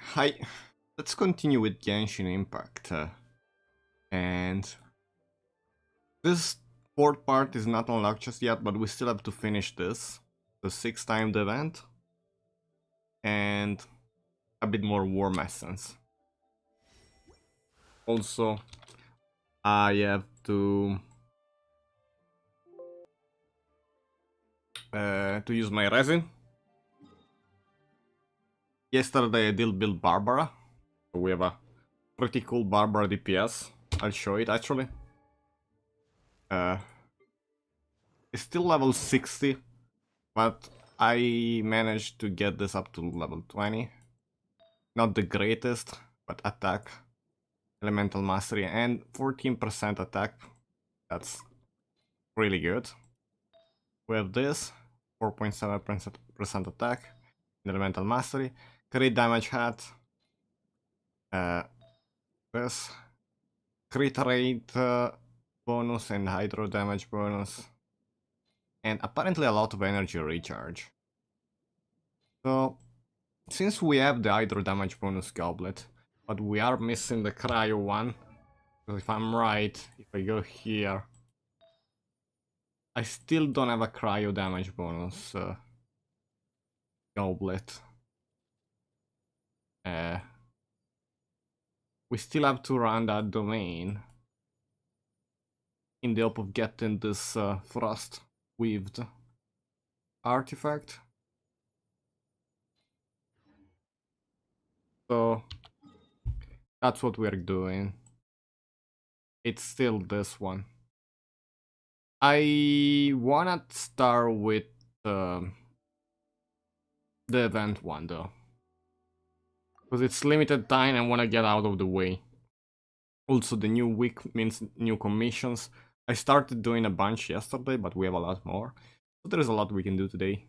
Hi, let's continue with Genshin Impact. And this fourth part is not unlocked just yet, but we still have to finish this. The 6 timed event. And a bit more warm essence. Also, I have to use my resin. Yesterday I did build Barbara. We have a pretty cool Barbara DPS. I'll show it actually. It's still level 60, but I managed to get this up to level 20. Not the greatest, but attack, elemental mastery, and 14% attack. That's really good. We have this, 4.7% attack, elemental mastery, crit damage hat, this, crit rate bonus and hydro damage bonus, and apparently a lot of energy recharge. So, since we have the hydro damage bonus goblet, but we are missing the cryo one, because if I'm right, if I go here, I still don't have a cryo damage bonus goblet. We still have to run that domain in the hope of getting this frost weaved artifact. So that's what we're doing. It's still this one. I wanna start with the event one though, because it's limited time and wanna get out of the way. Also, the new week means new commissions. I started doing a bunch yesterday, but we have a lot more. So there is a lot we can do today.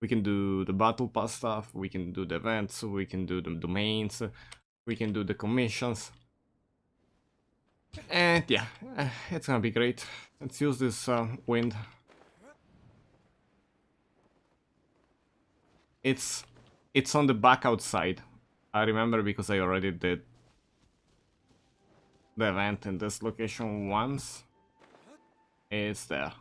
We can do the battle pass stuff, we can do the events, we can do the domains, we can do the commissions. And yeah, it's gonna be great. Let's use this wind. It's on the back outside. I remember because I already did the event in this location once. It's there.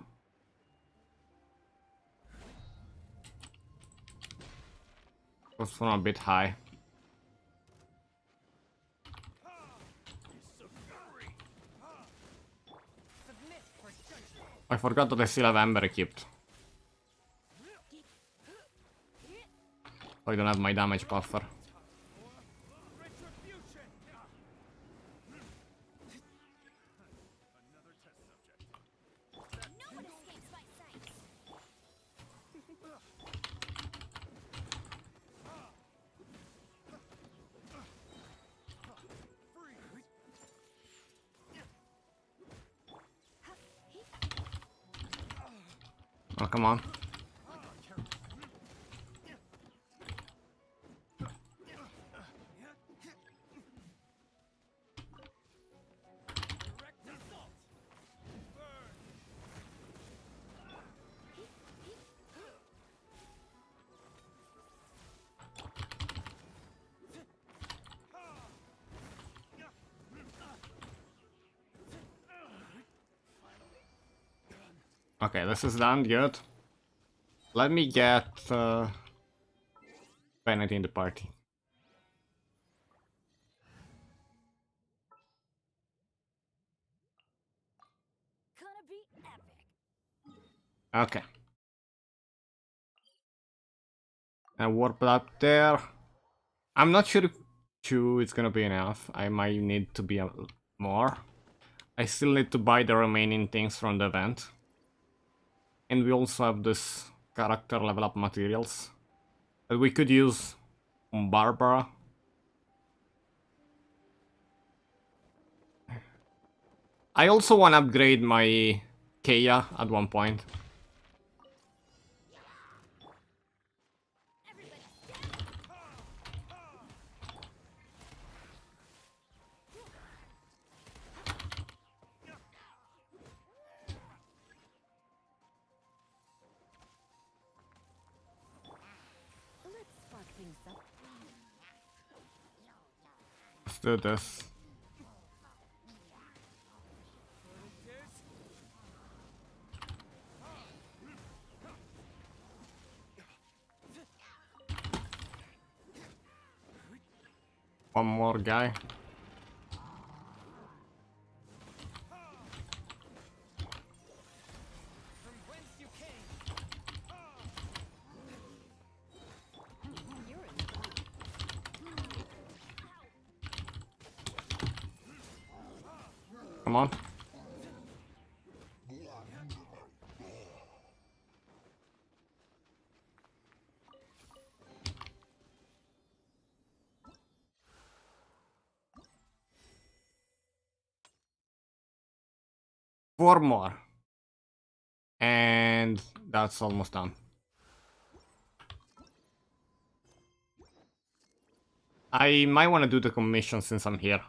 Was from a bit high. I forgot that I still have Ember equipped. I don't have my damage buffer. Oh, come on. Okay, this is done, good. Let me get Bennett in the party. Okay. And warp up there. I'm not sure if 2 is gonna be enough. I might need to be more. I still need to buy the remaining things from the event. And we also have this character level up materials that we could use on Barbara. I also want to upgrade my Kea at one point. do this. One more guy. Come on. Four more. And that's almost done. I might want to do the commission since I'm here.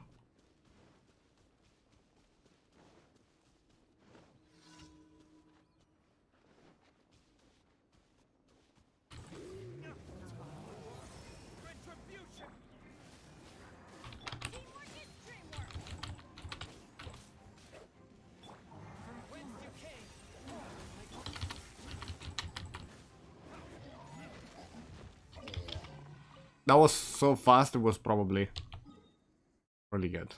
That was so fast, it was probably really good.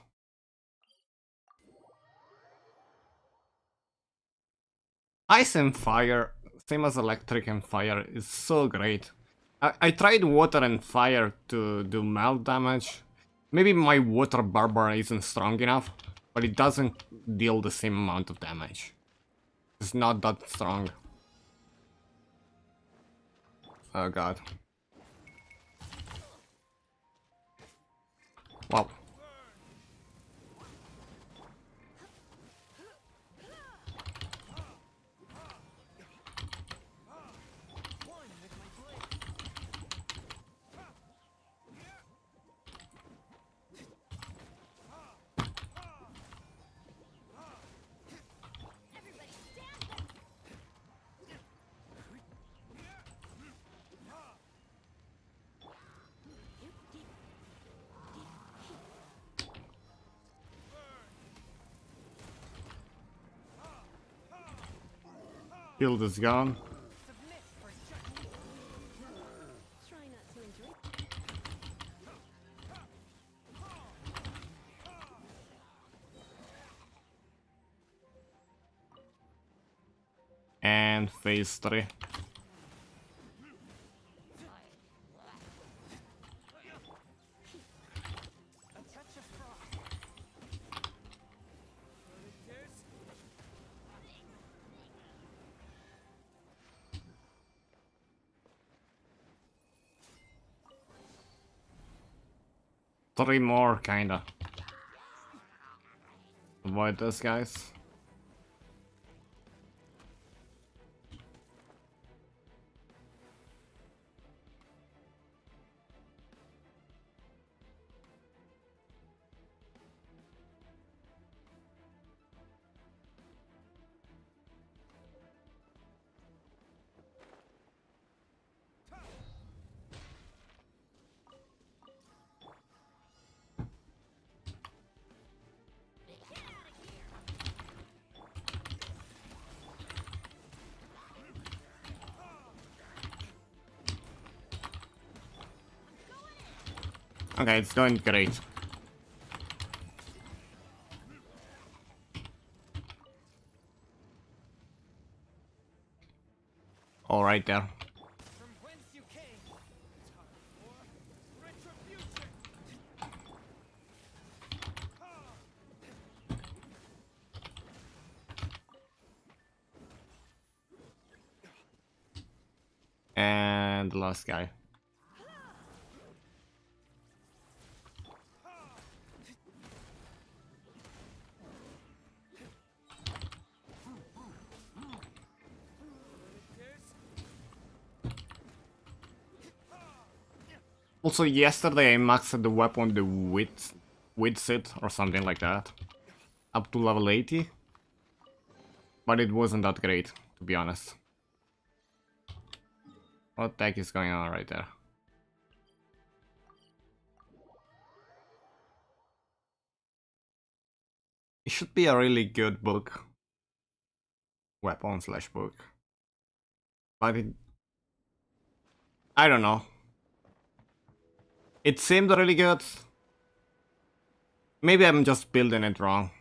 Ice and fire, same as electric and fire, is so great. I tried water and fire to do melt damage. Maybe my water barbar isn't strong enough, but it doesn't deal the same amount of damage. It's not that strong. Oh god. Wow. Shield is gone. And phase 3. Three more, kinda. Avoid this, guys. Okay, it's going great. All right there. And the last guy. Also, yesterday I maxed the weapon, the width it or something like that, up to level 80, but it wasn't that great, to be honest. What the heck is going on right there? It should be a really good book. Weapon slash book. But I don't know. It seemed really good. Maybe I'm just building it wrong.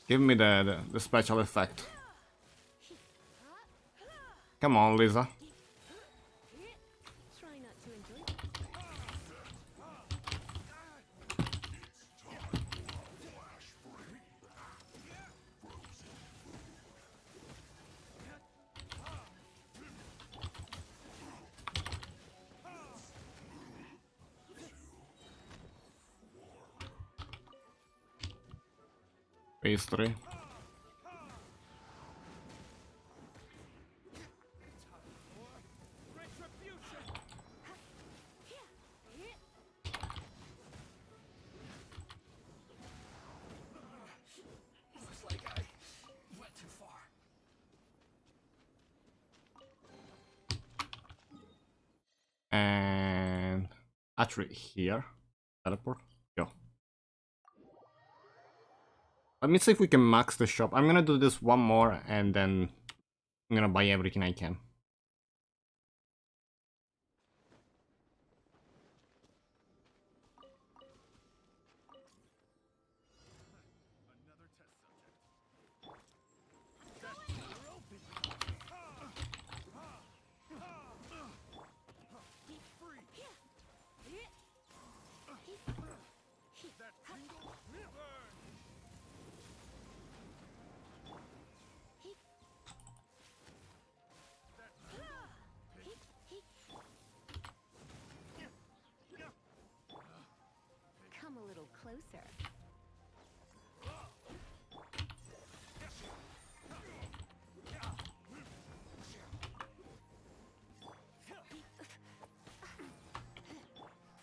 Give me the special effect. Come on, Lisa. Phase 3. And actually here, teleport, go. Let me see if we can max the shop. I'm gonna do this one more and then I'm gonna buy everything I can. A little closer.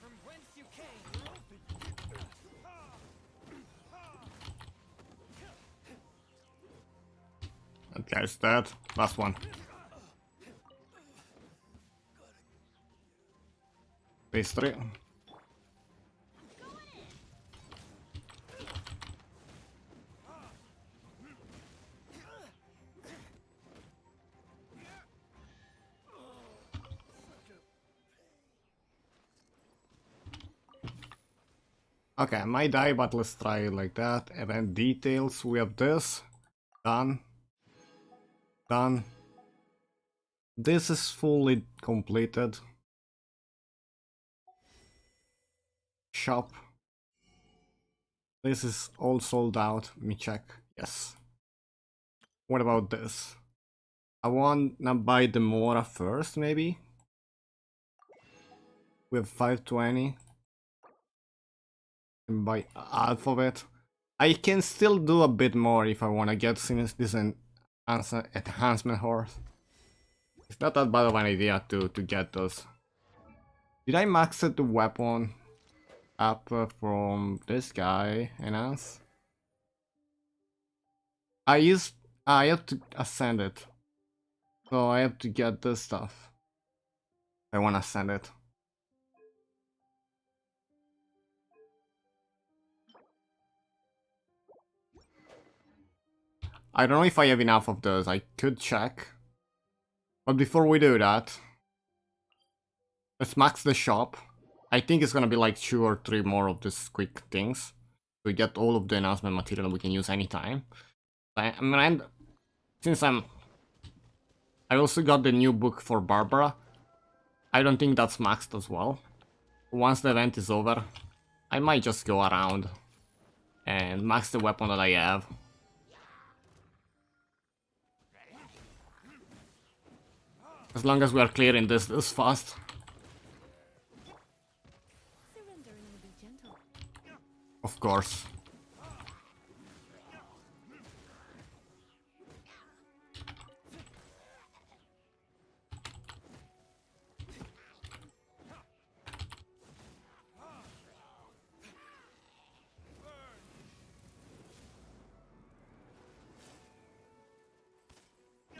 From whence you came. That guy's dead. Last one. Phase 3. Okay, I might die, but let's try it like that. Event details, we have this. Done. Done. This is fully completed. Shop. This is all sold out. Let me check. Yes. What about this? I want to buy the Mora first, maybe? We have 520. And buy half of it. I can still do a bit more if I want to get this enhancement horse. It's not that bad of an idea to get those. Did I max it the weapon up from this guy, enhance? I have to ascend it. So I have to get this stuff. I want to ascend it. I don't know if I have enough of those. I could check. But before we do that, let's max the shop. I think it's gonna be like 2 or 3 more of these quick things. We get all of the announcement material we can use anytime. Since I also got the new book for Barbara. I don't think that's maxed as well. Once the event is over, I might just go around and max the weapon that I have. As long as we are clearing this fast. Of course.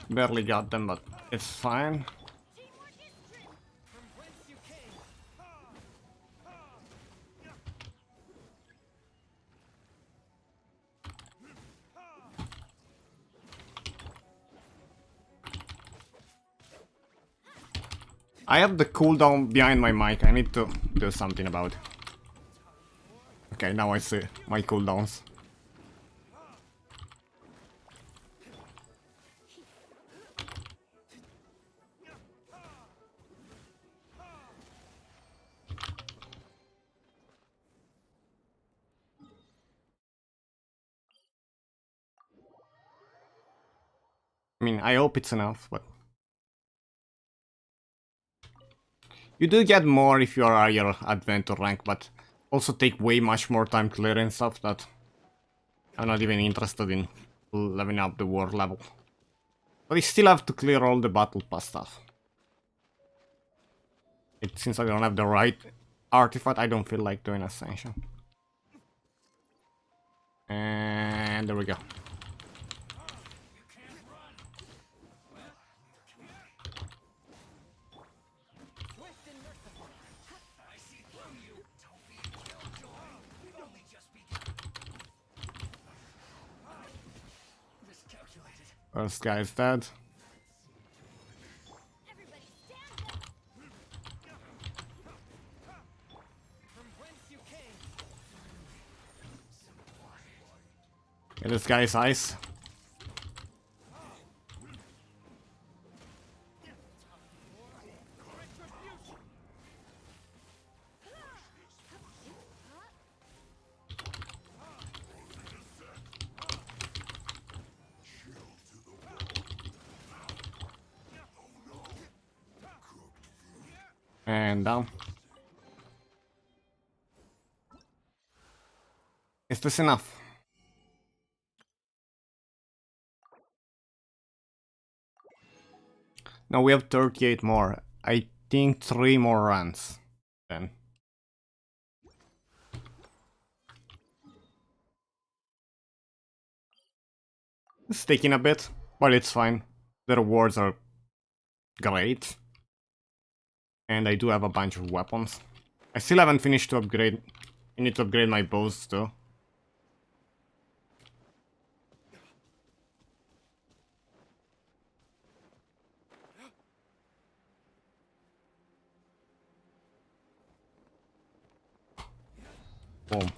Barely got them, but it's fine. I have the cooldown behind my mic. I need to do something about it. Okay, now I see my cooldowns. I mean, I hope it's enough, but... You do get more if you are higher adventure rank, but also take way much more time clearing stuff that I'm not even interested in leveling up the war level. But I still have to clear all the battle pass stuff. Since I don't have the right artifact, I don't feel like doing Ascension. And there we go. First guy is dead. Yeah, this guy is ice. And down. Is this enough? No, we have 38 more. I think 3 more runs. Then. It's taking a bit, but it's fine. The rewards are great. And I do have a bunch of weapons. I still haven't finished to upgrade. I need to upgrade my bows too. Boom.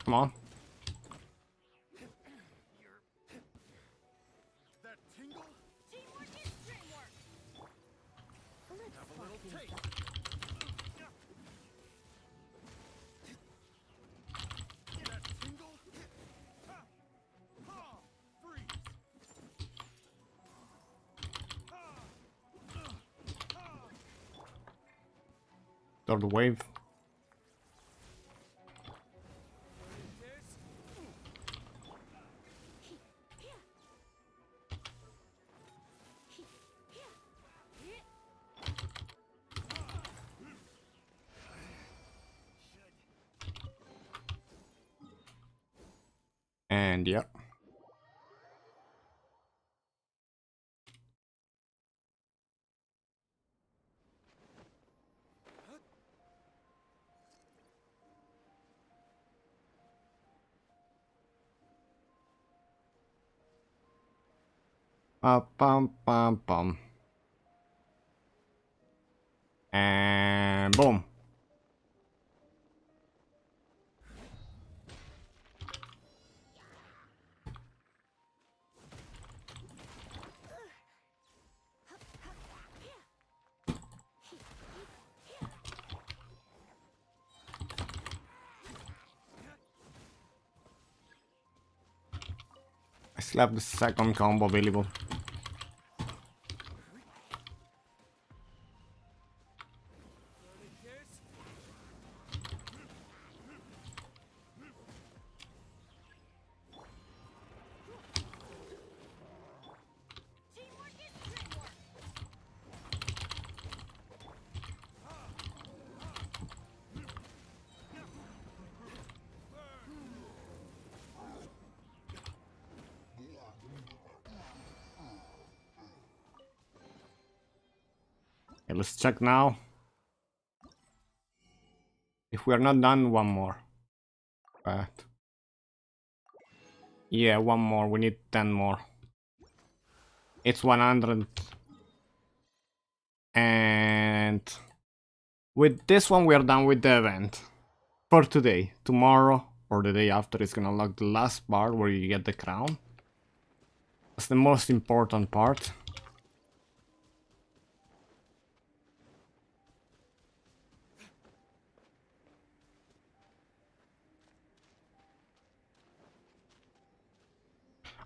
Come on. Third wave. And yeah. Pum pum pum. And boom. I still have the second combo available. Okay, let's check now. If we are not done, one more. But yeah, one more. We need 10 more. It's 100. And with this one, we are done with the event for today. Tomorrow or the day after is gonna unlock the last part where you get the crown. That's the most important part.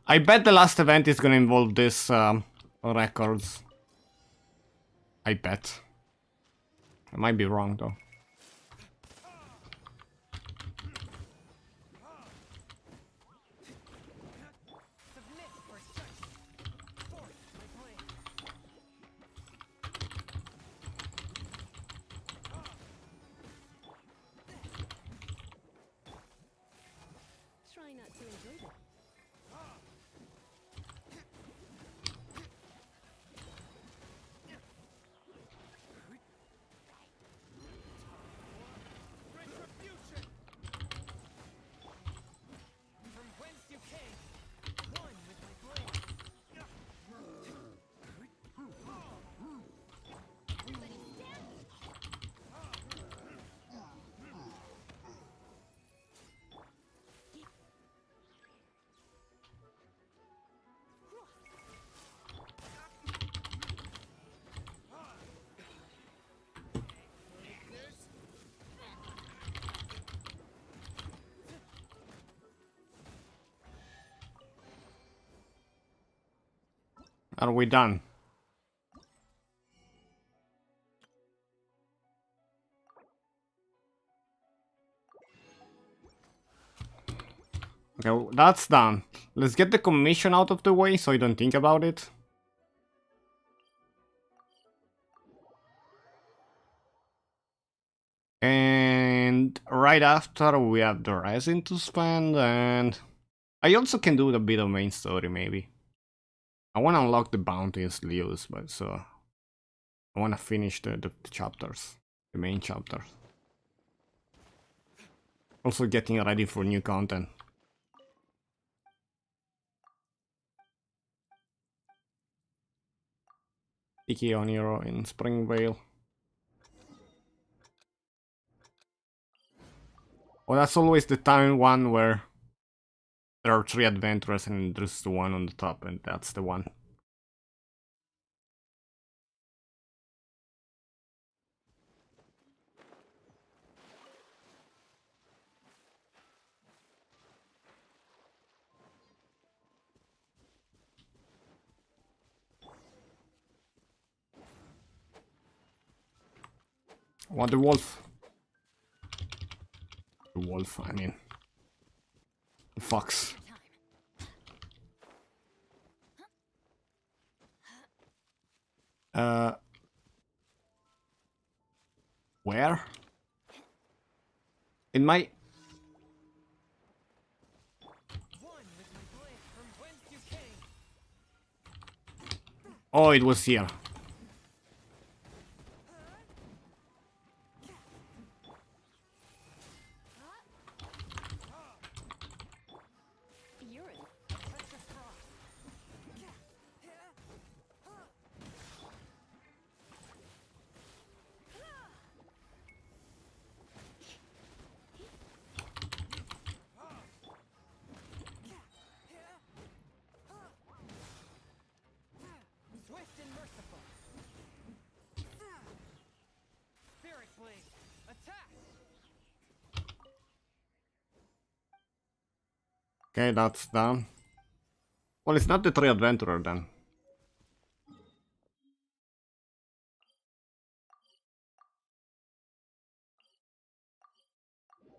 I bet the last event is gonna involve this records. I bet. I might be wrong though. Try not to enjoy it. Are we done? Okay, that's done. Let's get the commission out of the way so I don't think about it. And right after we have the resin to spend, and I also can do a bit of main story maybe. I want to unlock the bounties Leos, but so I want to finish the chapters, the main chapters. Also getting ready for new content. Tiki on Hero in Springvale. Oh, that's always the time one where there are 3 adventurers and there's the one on the top, and that's the one. I want the wolf. The wolf, I mean. The fox. Where? In my... Oh, it was here. You're in. Swift and merciful. Spirit blade, attack! Okay, that's done. Well, it's not the 3 adventurer then.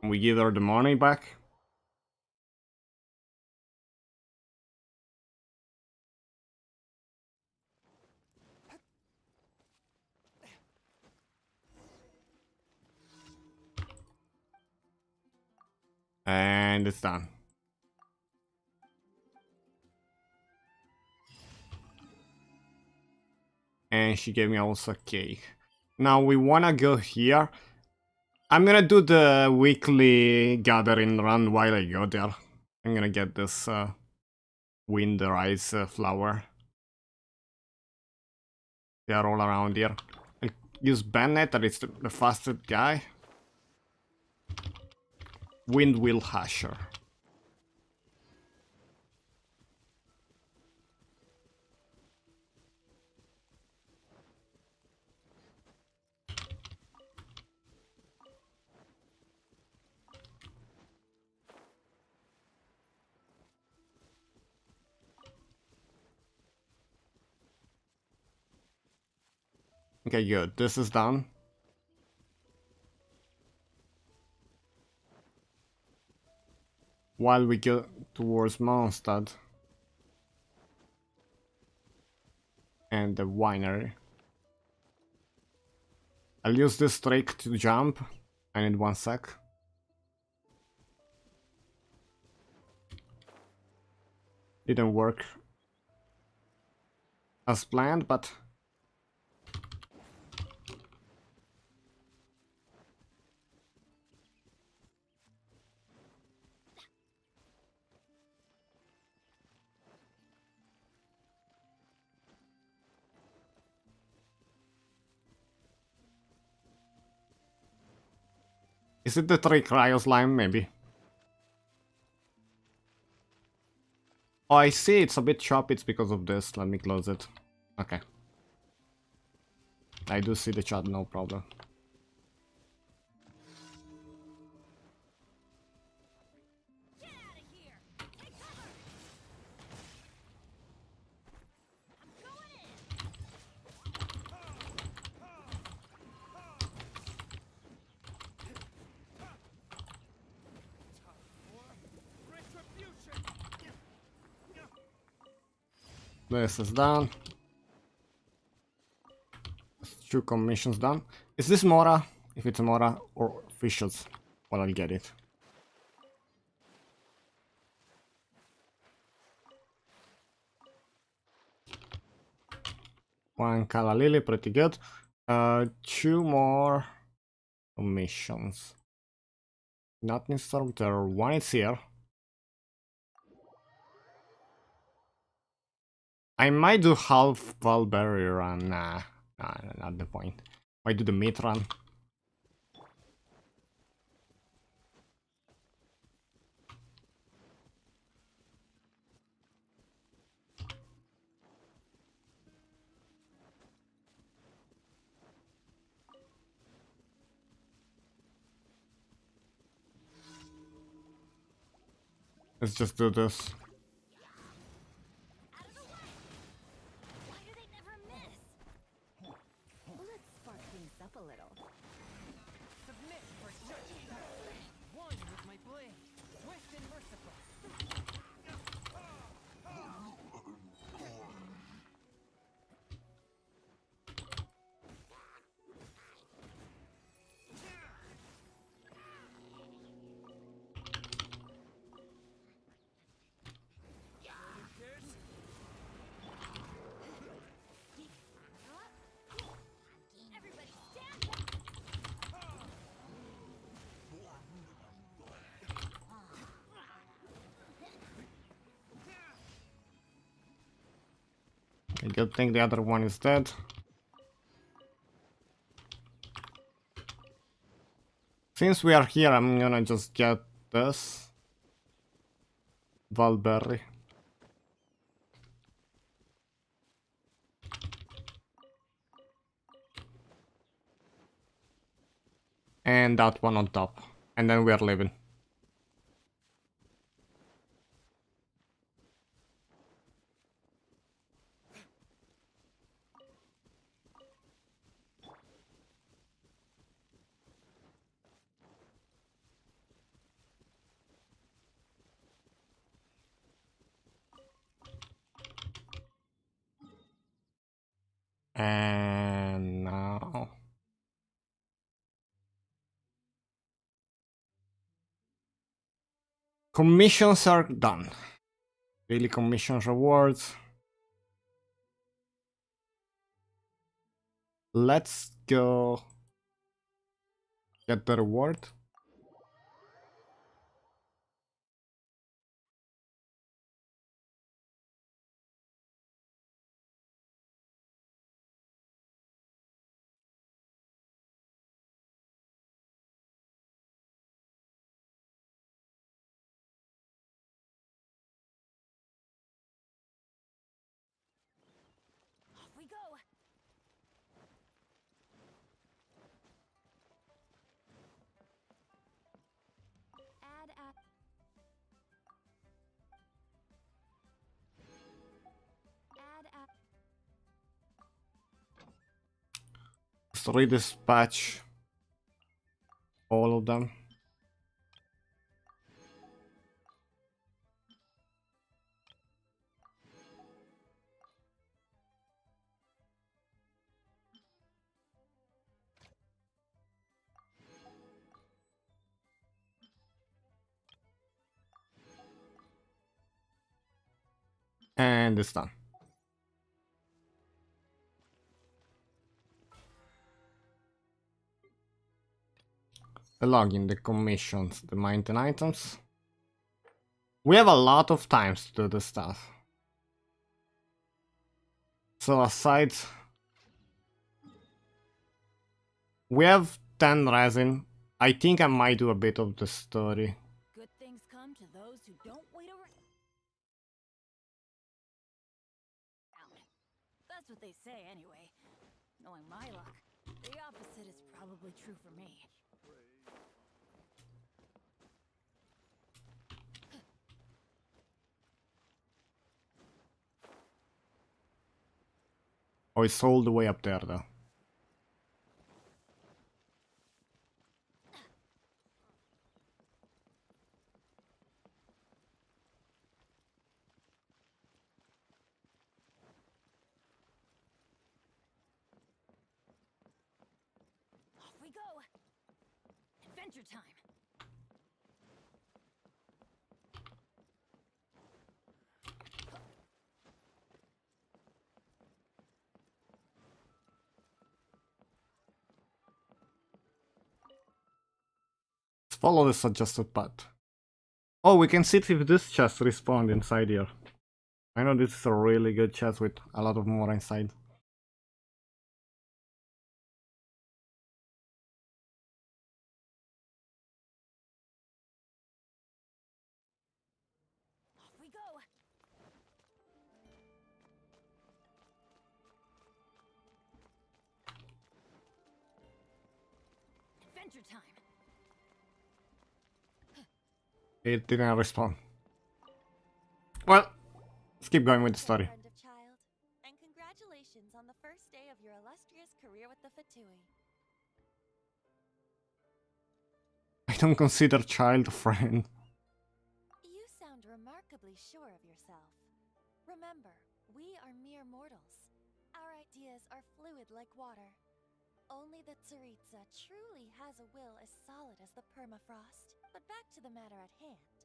We give her the money back. And it's done. And she gave me also a cake. Now we wanna go here. I'm gonna do the weekly gathering run while I go there. I'm gonna get this wind rise flower. They are all around here. I'll use Bennett, that is the fastest guy. Wind Wheel Hasher. Okay, good. This is done. While we go towards Mondstadt and the winery. I'll use this trick to jump. I need 1 sec. Didn't work as planned, but is it the tree cryo slime, maybe? Oh, I see, it's a bit choppy, it's because of this. Let me close it. Okay. I do see the chat, no problem. Get out of here! Take cover! I'm going in! This is done. 2 commissions done. Is this Mora? If it's Mora or officials, well, I'll get it. One Kala Lily, pretty good. 2 more commissions. Not in storm terror. 1 is here. I might do half Valberry run. Nah, not the point. Might do the mid run. Let's just do this. Out of the way! Why do they never miss? Let's spark things up a little. Submit for judgment. One with my blade. Swift and merciful. Everybody stand up! I good thing the other one is dead. Since we are here, I'm gonna just get this. Valberry. And that one on top. And then we are leaving. And now... commissions are done. Daily commissions rewards. Let's go get the reward. Off we go. Add app. Add app. Let's redispatch all of them. And it's done. The login, the commissions, the maintain items. We have a lot of times to do the stuff. So aside, we have 10 resin. I think I might do a bit of the story. Good things come to those who don't wait around. That's what they say anyway. Knowing my luck, the opposite is probably true for me. Oh, it's all the way up there though. Off we go. Adventure time. Let's follow the suggested path. Oh, we can see if this chest respawned inside here. I know this is a really good chest with a lot of more inside. Off we go. Adventure time. It didn't respawn. Well, let's keep going with the story. Friend of Child, and congratulations on the first day of your illustrious career with the Fatui. I don't consider Child a friend. You sound remarkably sure of yourself. Remember, we are mere mortals. Our ideas are fluid like water. Only the Tsaritsa truly has a will as solid as the permafrost. But back to the matter at hand.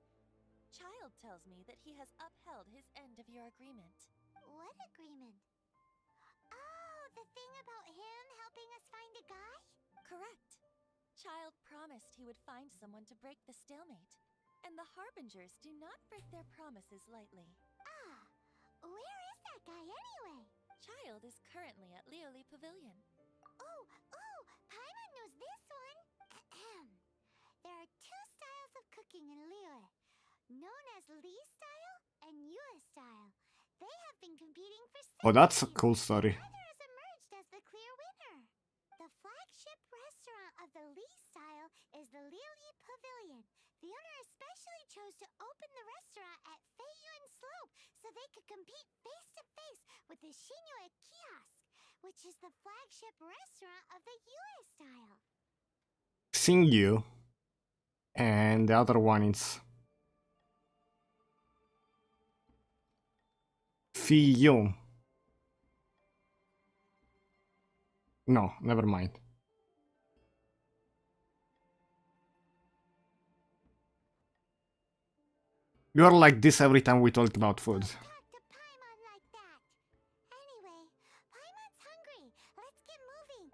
Child tells me that he has upheld his end of your agreement. What agreement? Oh, the thing about him helping us find a guy? Correct. Child promised he would find someone to break the stalemate. And the Harbingers do not break their promises lightly. Ah, where is that guy anyway? Child is currently at Lioli Pavilion. Oh, Paimon knows this one. Ahem. There are two styles of cooking in Liyue, known as Li style and Yue style. They have been competing for Oh, that's a centuries. cool story. Neither has emerged as the clear winner. The flagship restaurant of the Li style is the Lioli Pavilion. The owner especially chose to open the restaurant at Feiyuan Slope so they could compete face to face with the Shinyue Kiosk, which is the flagship restaurant of the Yue style. Xingyu. And the other one is Fiyong. No, never mind. You're like this every time we talk about food. Don't talk to Paimon like that. Anyway, Paimon's hungry. Let's get moving.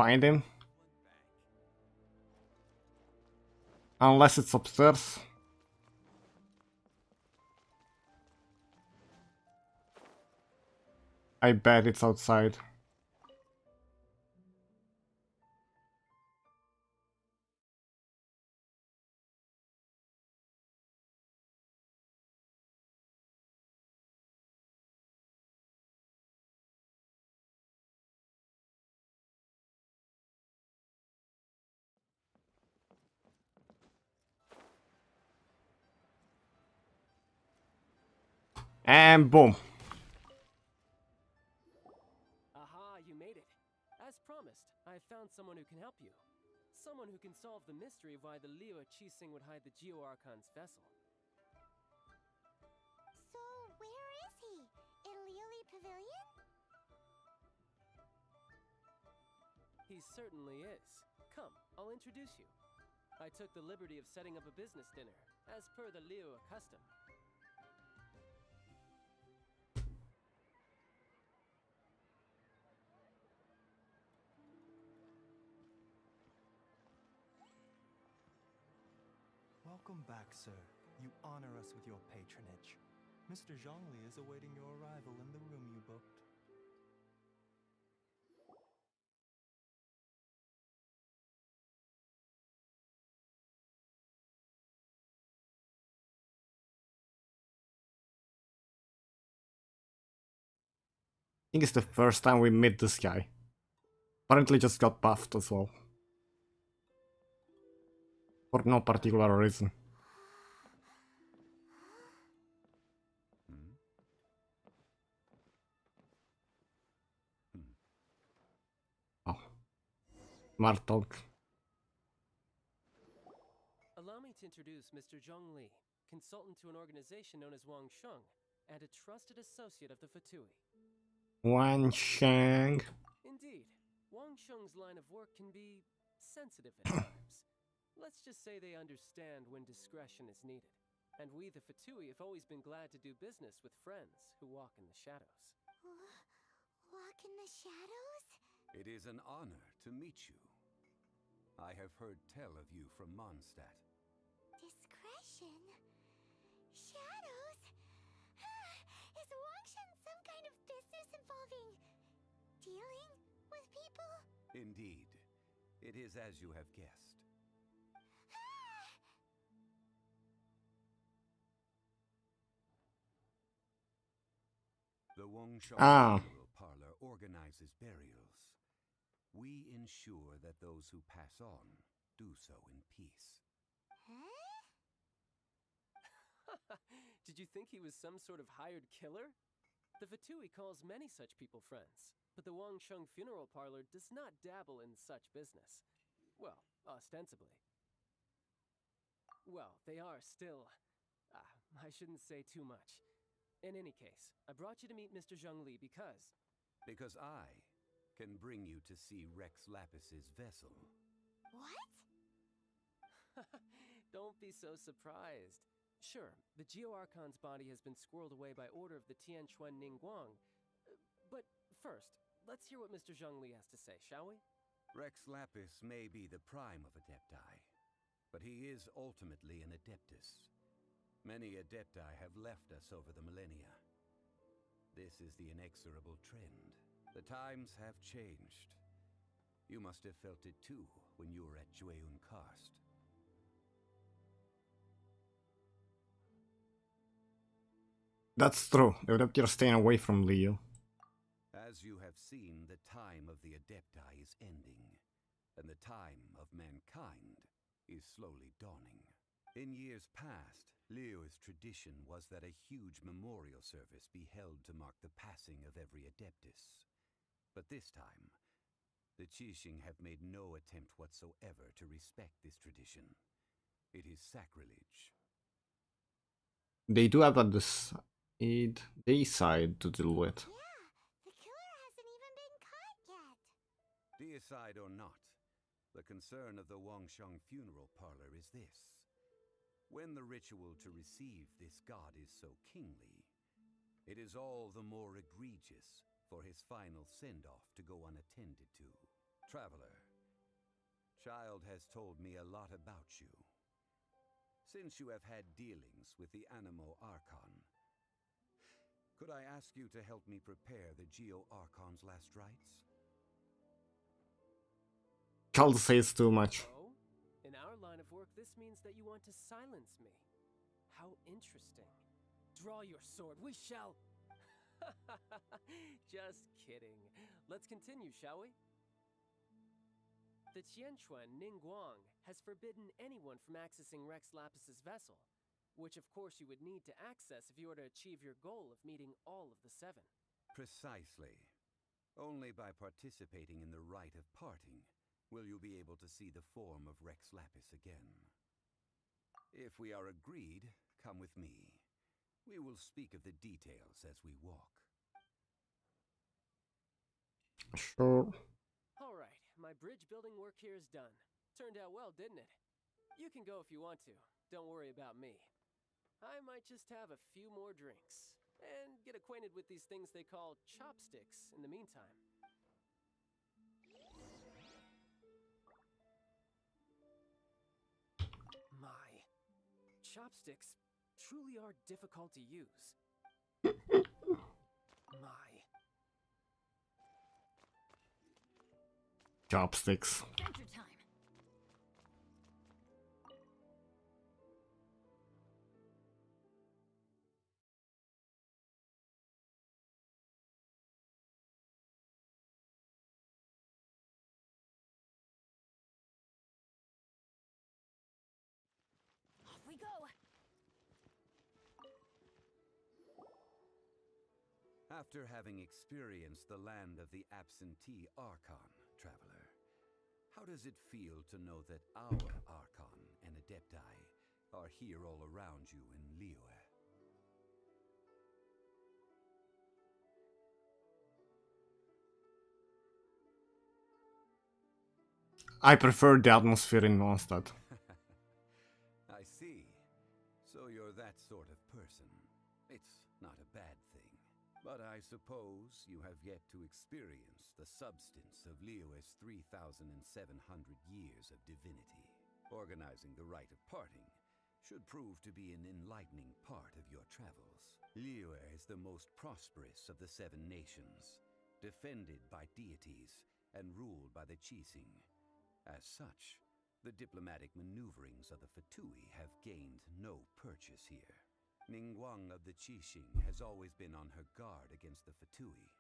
find him. Unless it's upstairs. I bet it's outside. And boom. Aha, you made it. As promised, I found someone who can help you. Someone who can solve the mystery of why the Liu Qixing would hide the Geo Archon's vessel. So, where is he? In Liuli Pavilion? He certainly is. Come, I'll introduce you. I took the liberty of setting up a business dinner, as per the Liu custom. Welcome back, sir. You honor us with your patronage. Mr. Zhongli is awaiting your arrival in the room you booked. I think it's the first time we meet this guy. Apparently just got buffed as well. For no particular reason. Oh. Smart talk. Allow me to introduce Mr. Zhong Li, consultant to an organization known as Wang Sheng, and a trusted associate of the Fatui. Wan Shang. Indeed, Wang Sheng's line of work can be sensitive at times. Let's just say they understand when discretion is needed. And we, the Fatui, have always been glad to do business with friends who walk in the shadows. Walk in the shadows? It is an honor to meet you. I have heard tell of you from Mondstadt. Discretion? Shadows? Is Wangshan some kind of business involving dealing with people? Indeed, it is as you have guessed. The Wongshan Funeral Parlor organizes burials. We ensure that those who pass on do so in peace. Huh? Did you think he was some sort of hired killer? The Fatui calls many such people friends, but the Wangsheng Funeral Parlor does not dabble in such business. Well, ostensibly. Well, they are still... I shouldn't say too much. In any case, I brought you to meet Mr. Zhong Li because... Because I can bring you to see Rex Lapis's vessel. What? Don't be so surprised. Sure, the Geo Archon's body has been squirreled away by order of the Tianquan Ningguang. But first, let's hear what Mr. Zhong Li has to say, shall we? Rex Lapis may be the prime of Adepti, but he is ultimately an Adeptus. Many Adepti have left us over the millennia. This is the inexorable trend. The times have changed. You must have felt it too when you were at Jueyun Karst. That's true. They would appear staying away from Leo. As you have seen, the time of the Adepti is ending, and the time of mankind is slowly dawning. In years past, Leo's tradition was that a huge memorial service be held to mark the passing of every Adeptus. But this time, the Qixing have made no attempt whatsoever to respect this tradition. It is sacrilege. They do have a deicide to deal with. Yeah, the killer hasn't even been caught yet. Deicide or not, the concern of the Wangsheng Funeral Parlor is this. When the ritual to receive this god is so kingly, it is all the more egregious for his final send-off to go unattended to. Traveler, Child has told me a lot about you. Since you have had dealings with the Animo Archon, could I ask you to help me prepare the Geo Archon's last rites? Child says too much. Oh? In our line of work, this means that you want to silence me. How interesting. Draw your sword, we shall... Just kidding. Let's continue, shall we? The Qianquan Ningguang has forbidden anyone from accessing Rex Lapis's vessel, which of course you would need to access if you were to achieve your goal of meeting all of the 7. Precisely. Only by participating in the rite of parting will you be able to see the form of Rex Lapis again. If we are agreed, come with me. We will speak of the details as we walk. Sure. Alright, my bridge building work here is done. Turned out well, didn't it? You can go if you want to. Don't worry about me. I might just have a few more drinks. And get acquainted with these things they call chopsticks in the meantime. My chopsticks truly are difficult to use. My Chopsticks. Adventure time. Off we go. After having experienced the land of the absentee Archon, Traveler, how does it feel to know that our Archon and Adepti are here all around you in Liyue? I prefer the atmosphere in Mondstadt. I see. So you're that sort of person. It's not a bad thing. But I suppose you have yet to experience the substance of Liyue's 3,700 years of divinity. Organizing the rite of parting should prove to be an enlightening part of your travels. Liyue is the most prosperous of the 7 nations, defended by deities and ruled by the Qixing. As such, the diplomatic maneuverings of the Fatui have gained no purchase here. Ningguang of the Qixing has always been on her guard against the Fatui.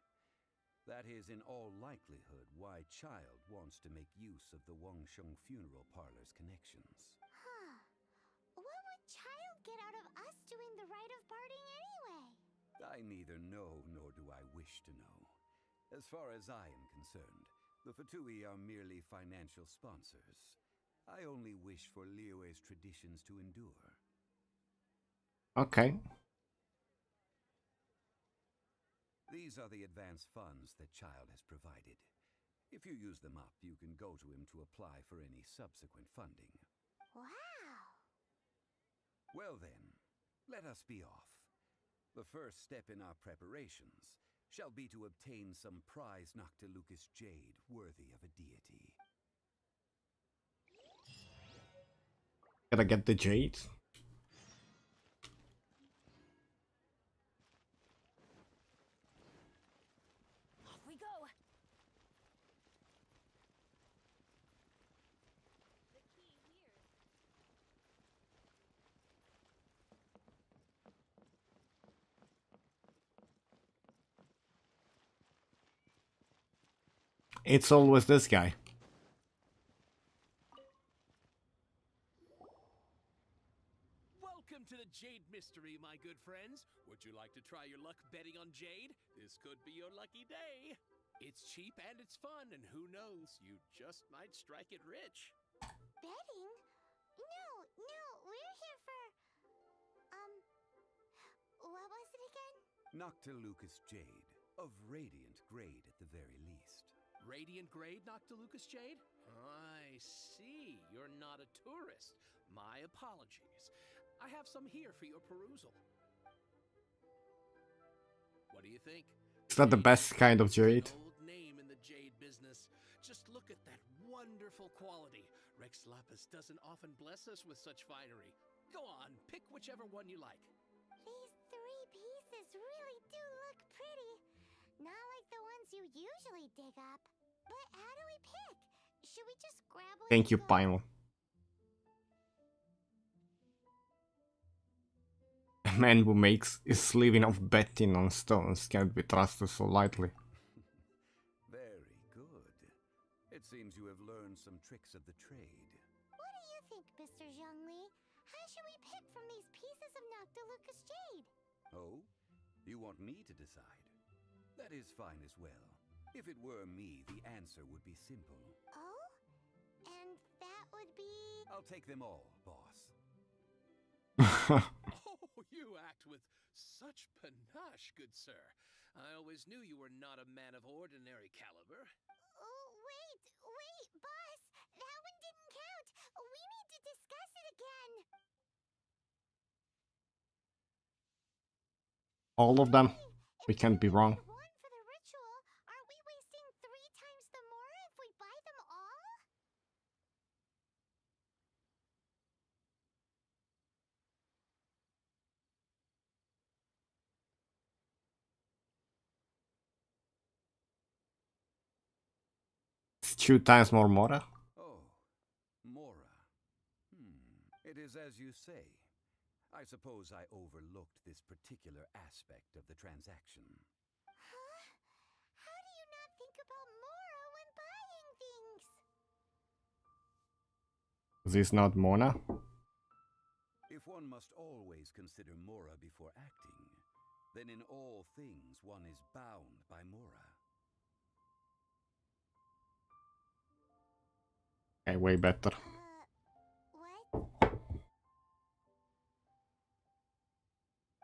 That is in all likelihood why Child wants to make use of the Wangsheng funeral parlor's connections. Huh. What would Child get out of us doing the rite of parting anyway? I neither know nor do I wish to know. As far as I am concerned, the Fatui are merely financial sponsors. I only wish for Liyue's traditions to endure. Okay. These are the advance funds that Child has provided. If you use them up, you can go to him to apply for any subsequent funding. Wow. Well then, let us be off. The first step in our preparations shall be to obtain some prize Noctilucous jade worthy of a deity. Gotta get the jade. Off we go. The key here. It's always this guy. Welcome to the Jade Mystery, my good friends. Would you like to try your luck betting on Jade? This could be your lucky day. It's cheap and it's fun, and who knows, you just might strike it rich. Betting? No, we're here for... What was it again? Noctilucous jade, of radiant grade at the very least. Radiant grade, Noctilucous Jade? I see. You're not a tourist. My apologies. I have some here for your perusal. What do you think? It's not the best kind of jade. An old name in the jade business. Just look at wonderful quality. Rex Lapis doesn't often bless us with such finery. Go on, pick whichever one you like. These 3 pieces really do look pretty. Not like the ones you usually dig up. But how do we pick? Should we just grab one? Thank you, and go? Paimon. A man who makes his living of betting on stones can't be trusted so lightly. Very good. It seems you have learned some tricks of the trade. What do you think, Mr. Zhongli? How should we pick from these pieces of Noctilucous Jade? Oh? You want me to decide? That is fine as well. If it were me, the answer would be simple. Oh? And that would be... I'll take them all, boss. Oh, you act with such panache, good sir. I always knew you were not a man of ordinary caliber. Oh, wait, boss! That one didn't count! We need to discuss it again! All of them? We If can't be wrong. only one for the ritual, aren't we wasting 3 times the more if we buy them all? It's 2 times more Mora? Oh, Mora. It is as you say. I suppose I overlooked this particular aspect of the transaction. Huh? How do you not think about Mora when buying things? This not Mona? If one must always consider Mora before acting, then in all things one is bound by Mora. Okay, way better. What?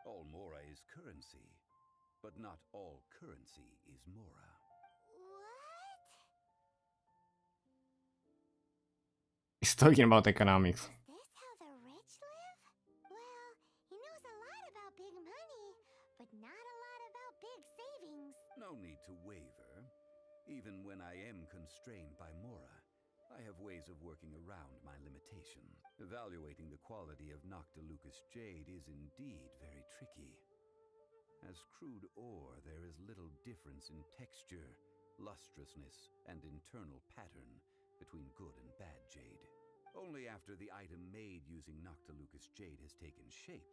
All Mora is currency, but not all currency is Mora. What? He's talking about economics. Is this how the rich live? Well, he knows a lot about big money, but not a lot about big savings. No need to waver. Even when I am constrained by Mora, I have ways of working around my limitations. Evaluating the quality of Noctilucous Jade is indeed very tricky. As crude ore, there is little difference in texture, lustrousness, and internal pattern between good and bad jade. Only after the item made using Noctilucous Jade has taken shape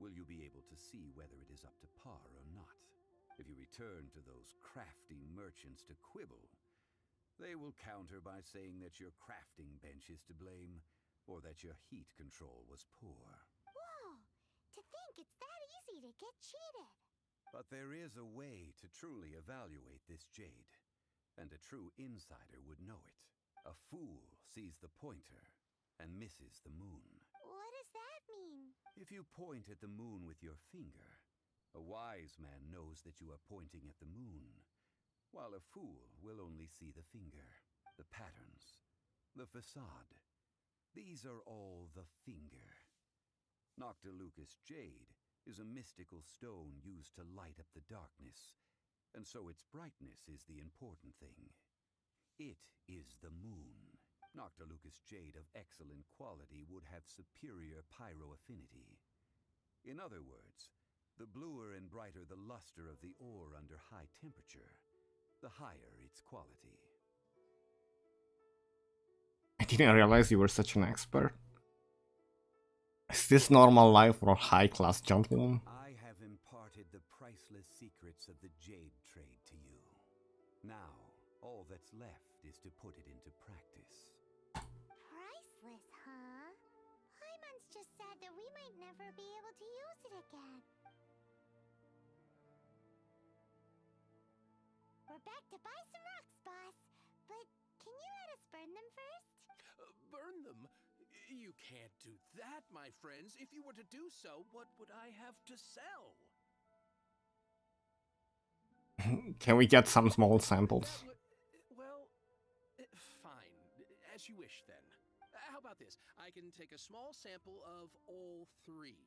will you be able to see whether it is up to par or not. If you return to those crafty merchants to quibble, they will counter by saying that your crafting bench is to blame, or that your heat control was poor. Whoa! To think it's that easy to get cheated. But there is a way to truly evaluate this jade, and a true insider would know it. A fool sees the pointer and misses the moon. What does that mean? If you point at the moon with your finger, a wise man knows that you are pointing at the moon, while a fool will only see the finger, the patterns, the facade. These are all the finger. Noctilucous Jade is a mystical stone used to light up the darkness, and so its brightness is the important thing. It is the moon. Noctilucous Jade of excellent quality would have superior pyroaffinity. In other words, the bluer and brighter the luster of the ore under high temperature, the higher its quality. I didn't realize you were such an expert. Is this normal life for a high-class gentleman? I have imparted the priceless secrets of the jade trade to you. Now, all that's left is to put it into practice. Priceless, huh? Paimon's just sad that we might never be able to use it again. We're back to buy some rocks, boss. But can you let us burn them first? Burn them? You can't do that, my friends. If you were to do so, what would I have to sell? Can we get some small samples? Well, fine. As you wish, then. How about this? I can take a small sample of all 3.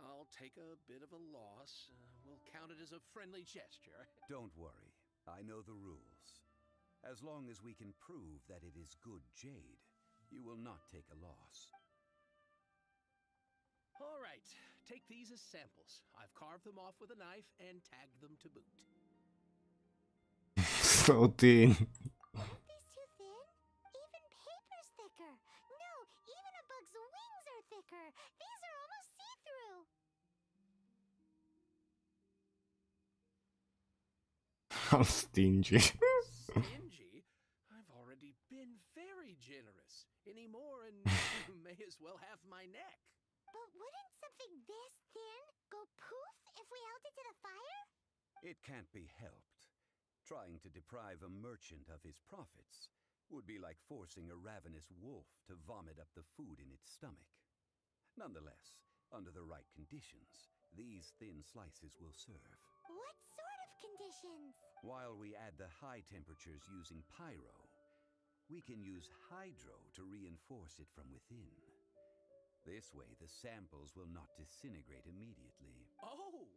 I'll take a bit of a loss. We'll count it as a friendly gesture. Don't worry. I know the rules. As long as we can prove that it is good jade, you will not take a loss. All right, take these as samples. I've carved them off with a knife and tagged them to boot. So thin. Aren't these too thin? Even paper's thicker. No, even a bug's wings are thicker. These are almost see-through. How stingy. Stingy? I've already been very generous. Any more and you may as well have my neck. But wouldn't something this thin go poof if we held it to the fire? It can't be helped. Trying to deprive a merchant of his profits would be like forcing a ravenous wolf to vomit up the food in its stomach. Nonetheless, under the right conditions, these thin slices will serve. What sort of conditions? While we add the high temperatures using pyro, we can use hydro to reinforce it from within. This way, the samples will not disintegrate immediately. Oh!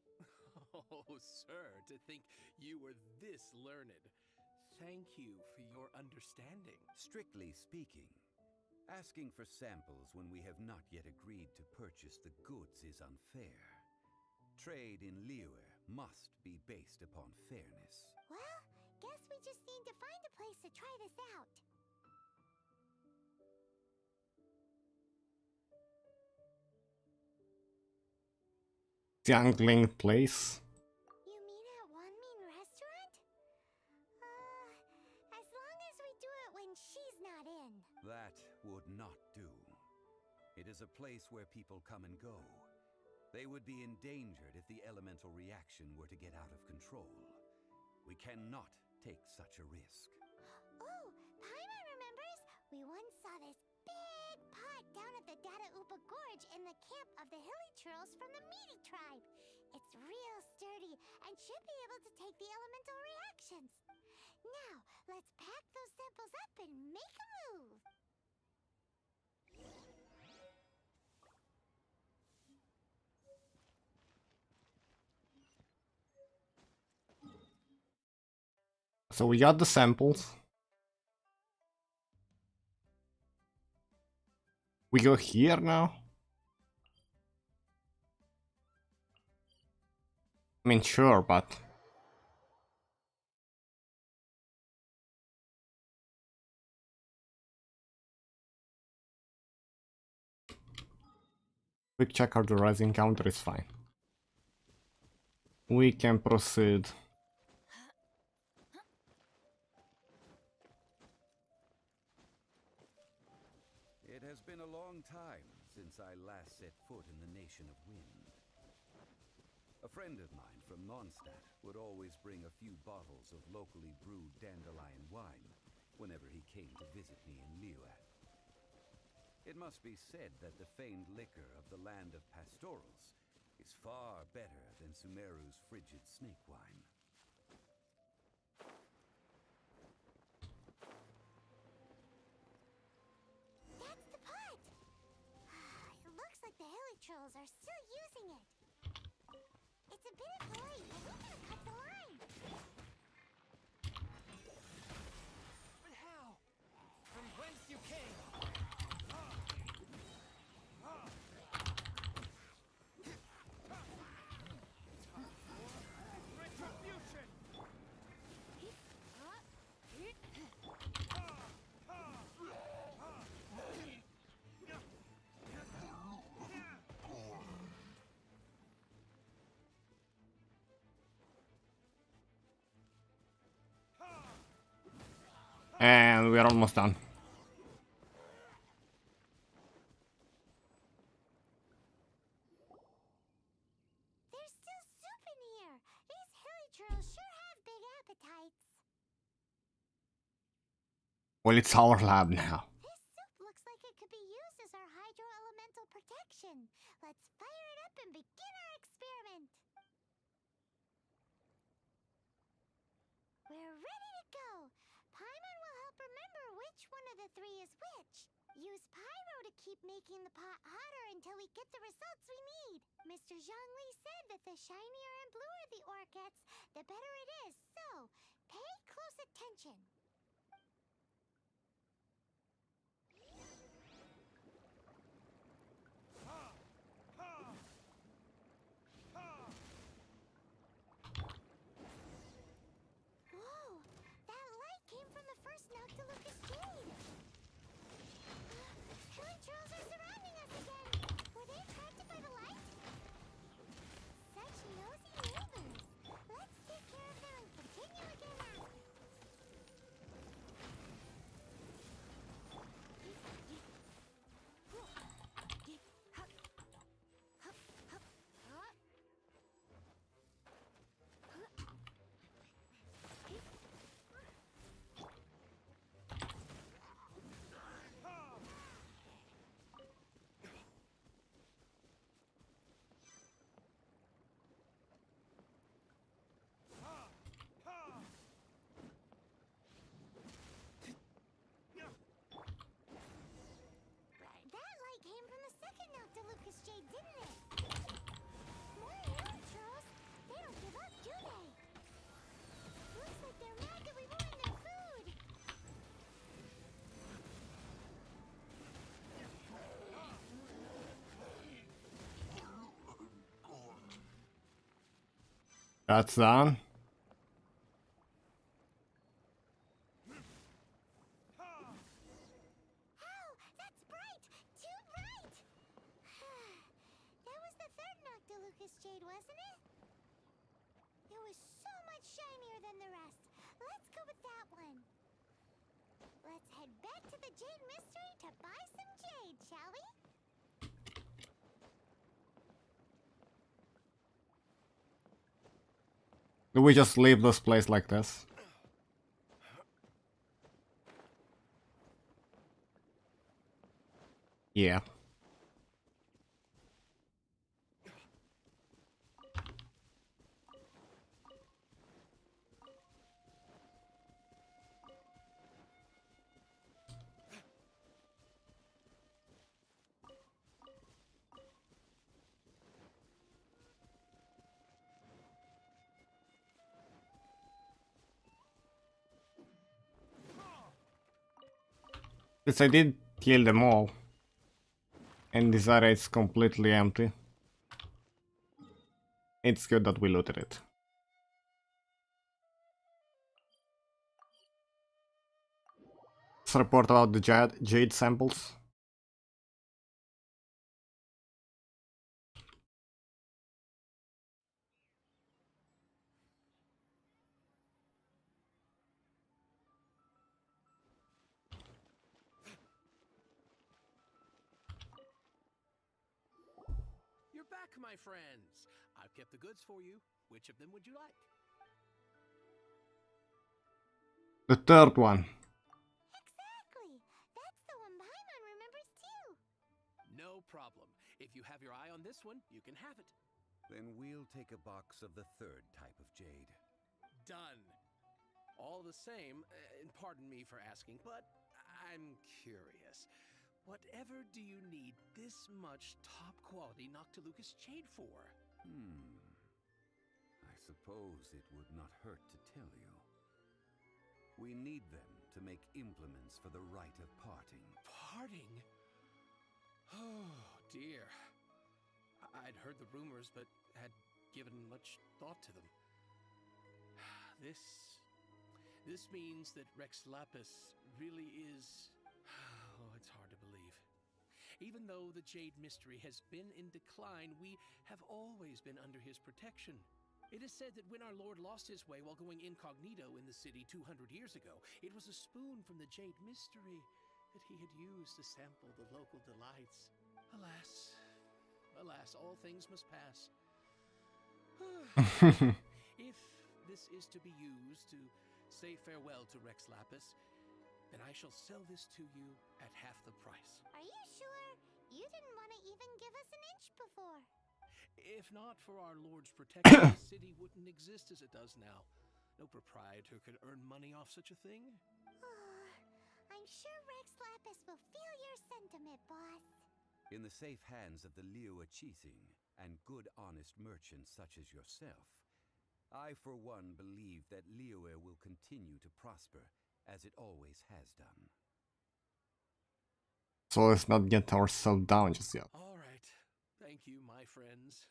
Oh, sir, to think you were this learned. Thank you for your understanding. Strictly speaking, asking for samples when we have not yet agreed to purchase the goods is unfair. Trade in Liyue must be based upon fairness. Well, guess we just need to find a place to try this out. Jangling place. You mean at Wanmin restaurant? As long as we do it when she's not in. That would not do. It is a place where people come and go. They would be endangered if the elemental reaction were to get out of control. We cannot take such a risk. Oh, Paimon remembers? We once saw this big pot down at the Dada Upa Gorge in the camp of the hilly churls from the Meaty tribe. It's real sturdy and should be able to take the elemental reactions. Now, let's pack those samples up and make a move. So we got the samples. We go here now? I mean, sure, but... Quick check of the rising counter is fine. We can proceed. It has been a long time since I last set foot in the Nation of Wind. A friend of mine from Mondstadt would always bring a few bottles of locally brewed dandelion wine whenever he came to visit me in Liyue. It must be said that the famed liquor of the land of pastorals is far better than Sumeru's frigid snake wine. That's the pot! It looks like the hilly trolls are still using it. It's a bit of light, but we're gonna cut the line. But how? From whence you came? Retribution! And we're almost done. There's still soup in here. These hilly trolls sure have big appetites. Well, it's our lab now. This soup looks like it could be used as our hydro-elemental protection. Let's fire it up and begin our experiment. We're ready to go. Paimon will help remember which one of the three is which. Use pyro to keep making the pot hotter until we get the results we need. Mr. Zhongli said that the shinier and bluer the ore gets, the better it is. So, pay close attention. That's done. Ow! That's bright! Too bright! That was the third Noctilucous Jade, wasn't it? It was so much shinier than the rest. Let's go with that one. Let's head back to the Jade Mystery to buy some jade, shall we? Do we just leave this place like this? Yeah. Since I did kill them all, and this area is completely empty, it's good that we looted it. Let's report about the jade samples. You're back, my friends. I've kept the goods for you. Which of them would you like? The third one. Exactly! That's the one Paimon remembers too! No problem. If you have your eye on this one, you can have it. Then we'll take a box of the third type of jade. Done. All the same, and pardon me for asking, but I'm curious. Whatever do you need this much top-quality Noctilucous jade for? I suppose it would not hurt to tell you. We need them to make implements for the rite of parting. Parting? Oh, dear. I'd heard the rumors, but had given much thought to them. This means that Rex Lapis really is... Oh, it's hard to believe. Even though the Jade Mystery has been in decline, we have always been under his protection. It is said that when our Lord lost his way while going incognito in the city 200 years ago, it was a spoon from the Jade Mystery that he had used to sample the local delights. Alas, alas, all things must pass. If this is to be used to say farewell to Rex Lapis, then I shall sell this to you at half the price. Are you sure? You didn't want to even give us an inch before. If not for our Lord's protection, the city wouldn't exist as it does now. No proprietor could earn money off such a thing. I'm sure Rex Lapis will feel your sentiment, boss. In the safe hands of the Liyue Chising and good honest merchants such as yourself, I for one believe that Liyue will continue to prosper as it always has done. So let's not get ourselves down just yet. All right. Thank you, my friends.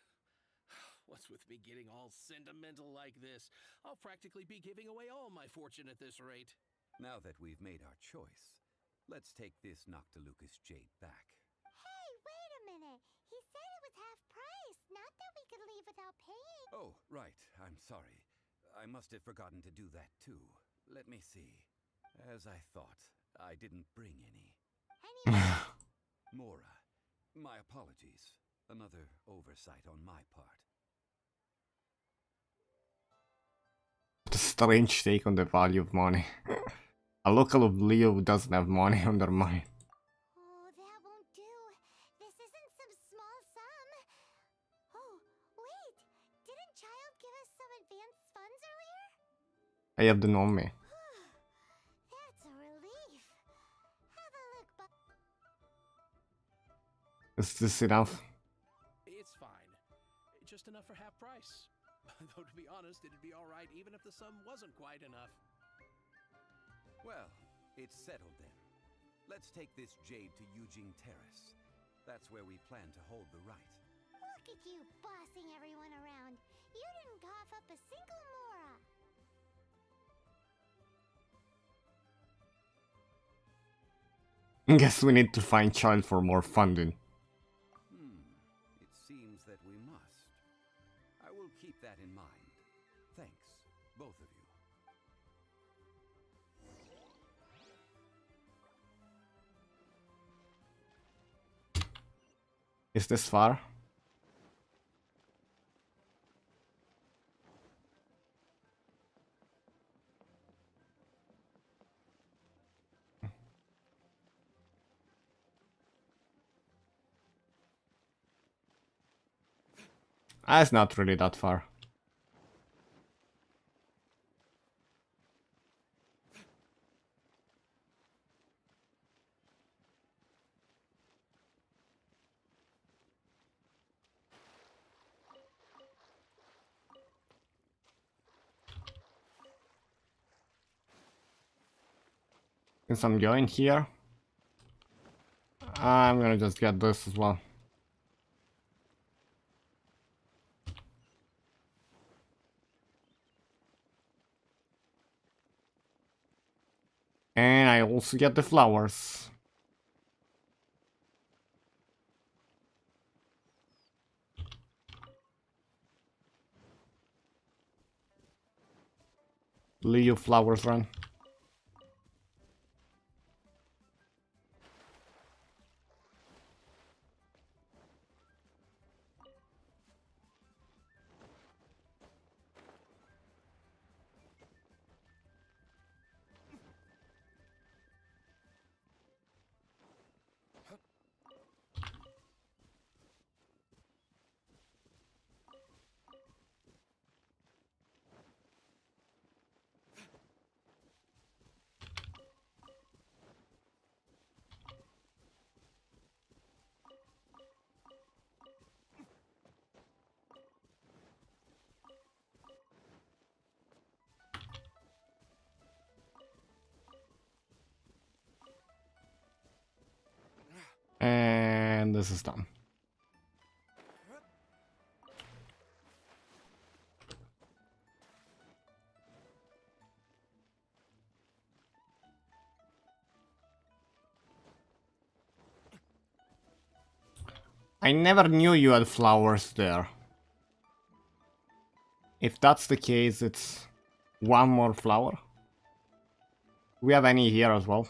What's with me getting all sentimental like this? I'll practically be giving away all my fortune at this rate. Now that we've made our choice, let's take this Noctilucous jade back. Hey, wait a minute. He said it was half price, not that we could leave without paying. Oh, right. I'm sorry. I must have forgotten to do that too. Let me see. As I thought, I didn't bring any. Anyway, Mora, my apologies. Another oversight on my part. A strange take on the value of money. A local of Leo doesn't have money on their mind. oh, that won't do. This isn't some small sum. Oh, wait. Didn't Child give us some advanced funds earlier? I have the Nome. That's a relief. Have a look, Is this enough? It's fine. Just enough for half price. Though to be honest, it'd be alright even if the sum wasn't quite enough. Well, it's settled then. Let's take this jade to Yujing Terrace. That's where we plan to hold the rite. Look at you bossing everyone around. You didn't cough up up a single mora. Guess we need to find child for more funding. It seems that we must. I will keep that in mind. Thanks, both of you. Is this far? It's not really that far. Since I'm going here, I'm gonna just get this as well. And I also get the flowers. Leo flowers run. And this is done. I never knew you had flowers there. If that's the case, it's one more flower. Do we have any here as well?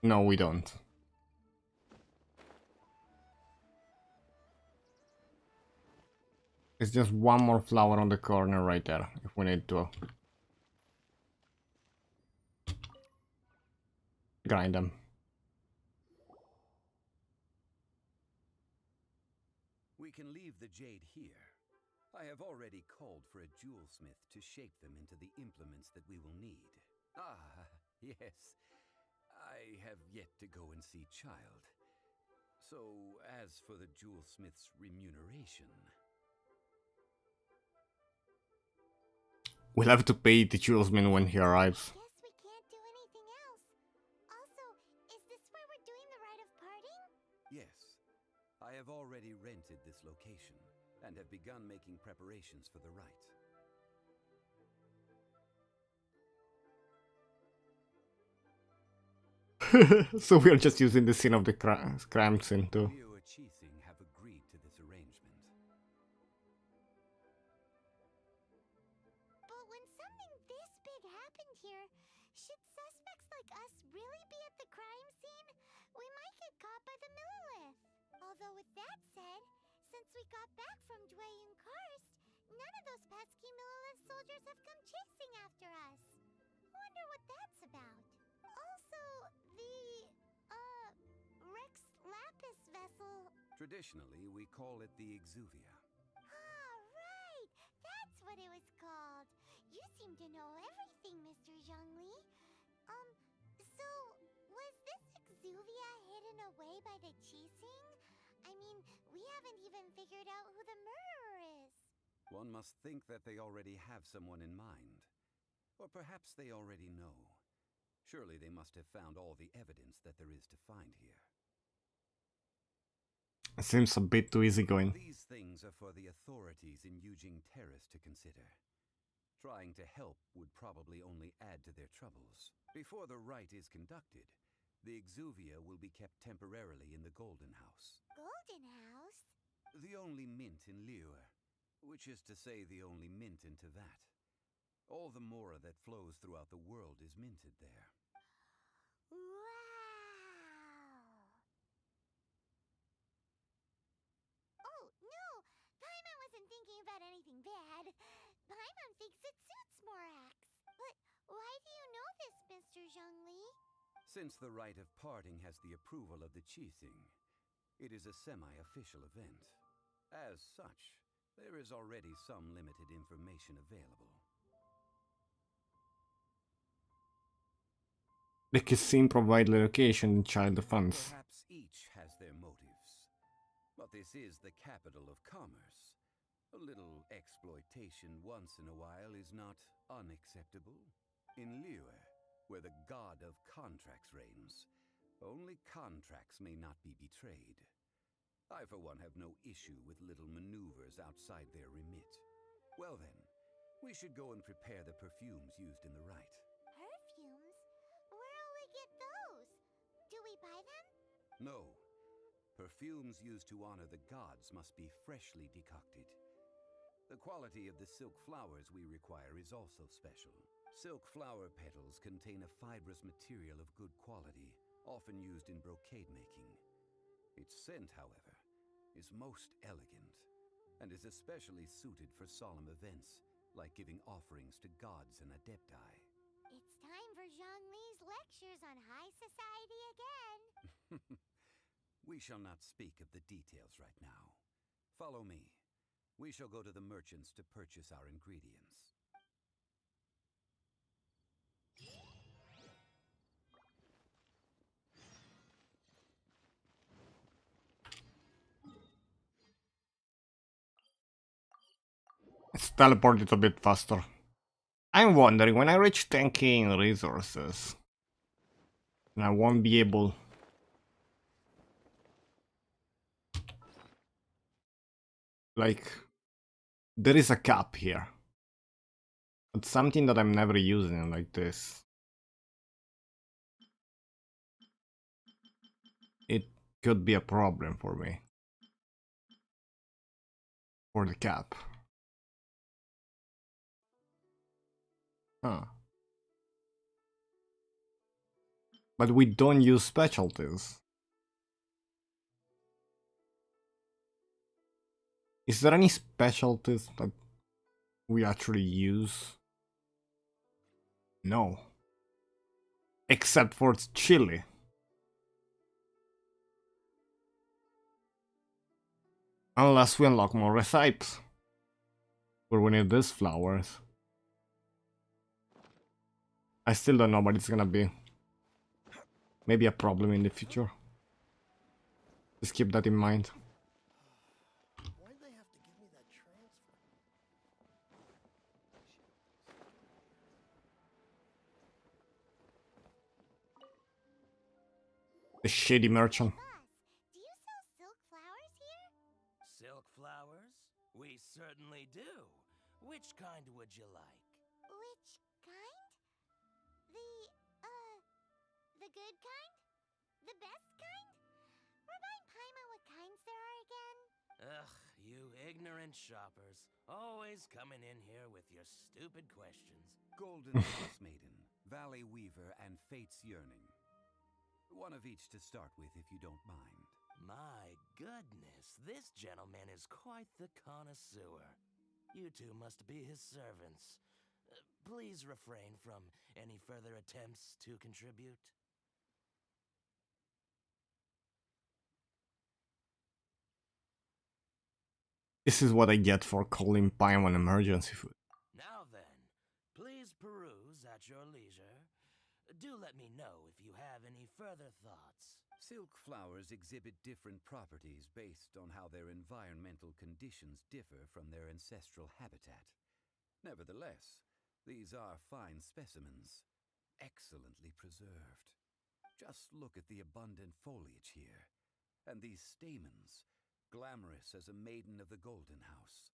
No, we don't. It's just one more flower on the corner right there, if we need to grind them. We can leave the jade here. I have already called for a jewelsmith to shape them into the implements that we will need. Ah, yes. I have yet to go and see Child. So, as for the jewelsmith's remuneration... We'll have to pay the jewelsman when he arrives. Guess we can't do anything else. Also, is this where we're doing the rite of parting? Yes. I have already rented this location, and have begun making preparations for the rite. So we're just using the scene of the crime scene too. Mihoyo have agreed to this arrangement. But when something this big happened here, should suspects like us really be at the crime scene? We might get caught by the Millilith. Although with that said, since we got back from Dwayun Karst, none of those pesky Millilith soldiers have come chasing after us. Wonder what that's about. Also, the, Rex Lapis vessel... Traditionally, we call it the Exuvia. Ah, right! That's what it was called. You seem to know everything, Mr. Zhongli. So, was this Exuvia hidden away by the Qixing? I mean, we haven't even figured out who the murderer is. One must think that they already have someone in mind. Or perhaps they already know. Surely they must have found all the evidence that there is to find here. It seems a bit too easygoing. These things are for the authorities in Eugene Terrace to consider. Trying to help would probably only add to their troubles. Before the rite is conducted, the exuvia will be kept temporarily in the Golden House. Golden House? The only mint in Liyue, which is to say the only mint in Tevat. All the mora that flows throughout the world is minted there. Wow! Oh, no! Paimon wasn't thinking about anything bad. Paimon thinks it suits Morax. But why do you know this, Mr. Zhongli? Since the rite of parting has the approval of the Qixing, it is a semi-official event. As such, there is already some limited information available. The cuisine provide location and child defense. Perhaps each has their motives. But this is the capital of commerce. A little exploitation once in a while is not unacceptable. In Liyue, where the god of contracts reigns, only contracts may not be betrayed. I, for one, have no issue with little maneuvers outside their remit. Well then, we should go and prepare the perfumes used in the rite. Perfumes? Where'll we get those? Do we buy them? No. Perfumes used to honor the gods must be freshly decocted. The quality of the silk flowers we require is also special. Silk flower petals contain a fibrous material of good quality, often used in brocade making. Its scent, however, is most elegant, and is especially suited for solemn events, like giving offerings to gods and adepti. It's time for Zhongli's lectures on high society again. We shall not speak of the details right now. Follow me. We shall go to the merchants to purchase our ingredients. Let's teleport it a bit faster. I'm wondering, when I reach 10k in resources, and I won't be able... Like, there is a cap here. But something that I'm never using like this. It could be a problem for me. For the cap. Huh. But we don't use specialties. Is there any specialties that we actually use? No. Except for chili. Unless we unlock more recipes. Where we need these flowers. I still don't know, but it's gonna be maybe a problem in the future. Just keep that in mind. Why'd they have to give me that transfer? The shady merchant. Boss, do you sell silk flowers here? Silk flowers? We certainly do. Which kind would you like? Which kind? The good kind? The best kind? Remind Paimon what kinds there are again? Ugh, you ignorant shoppers. Always coming in here with your stupid questions. Golden Cross Maiden, Valley Weaver, and Fate's Yearning. One of each to start with, if you don't mind. My goodness, this gentleman is quite the connoisseur. You two must be his servants. Please refrain from any further attempts to contribute. This is what I get for calling Paimon emergency food. Now then, please peruse at your leisure. Do let me know if you have any further thoughts. Silk flowers exhibit different properties based on how their environmental conditions differ from their ancestral habitat. Nevertheless, these are fine specimens, excellently preserved. Just look at the abundant foliage here, and these stamens, glamorous as a maiden of the Golden House.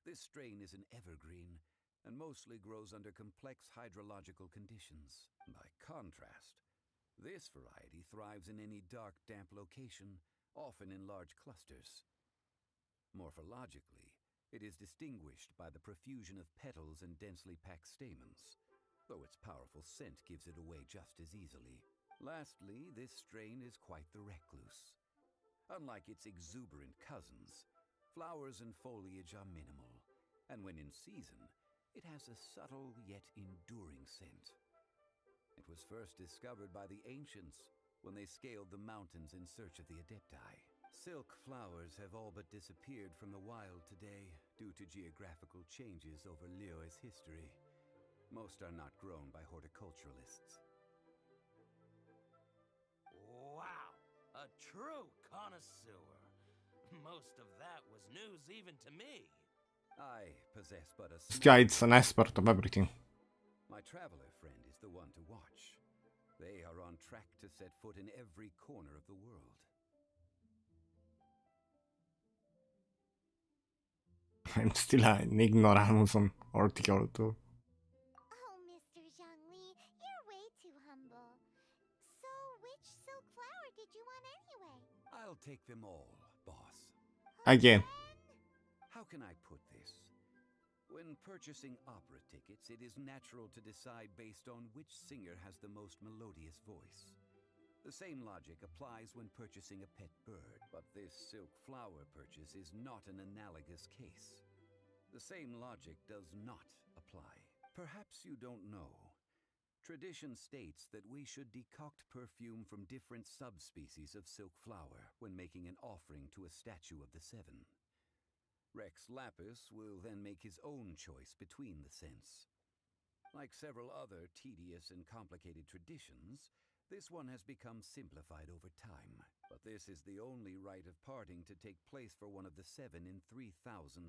This strain is an evergreen and mostly grows under complex hydrological conditions. By contrast, this variety thrives in any dark, damp location, often in large clusters. Morphologically, it is distinguished by the profusion of petals and densely packed stamens, though its powerful scent gives it away just as easily. Lastly, this strain is quite the recluse. Unlike its exuberant cousins, flowers and foliage are minimal, and when in season, it has a subtle yet enduring scent. It was first discovered by the ancients when they scaled the mountains in search of the Adepti. Silk flowers have all but disappeared from the wild today due to geographical changes over Liyue's history. Most are not grown by horticulturalists. Wow! A true connoisseur. Most of that was news even to me. I possess but a This guy is an expert of everything. My traveler friend is the one to watch. They are on track to set foot in every corner of the world. I'm still an ignoramus on horticulture. Oh, Mr. Zhongli, you're way too humble. So, which silk flower did you want anyway? I'll take them all, boss. Again. How can I put this? When purchasing opera tickets, it is natural to decide based on which singer has the most melodious voice. The same logic applies when purchasing a pet bird, but this silk flower purchase is not an analogous case. The same logic does not apply. Perhaps you don't know. Tradition states that we should decoct perfume from different subspecies of silk flower when making an offering to a statue of the seven. Rex Lapis will then make his own choice between the scents. Like several other tedious and complicated traditions, this one has become simplified over time. But this is the only rite of parting to take place for one of the seven in 3,700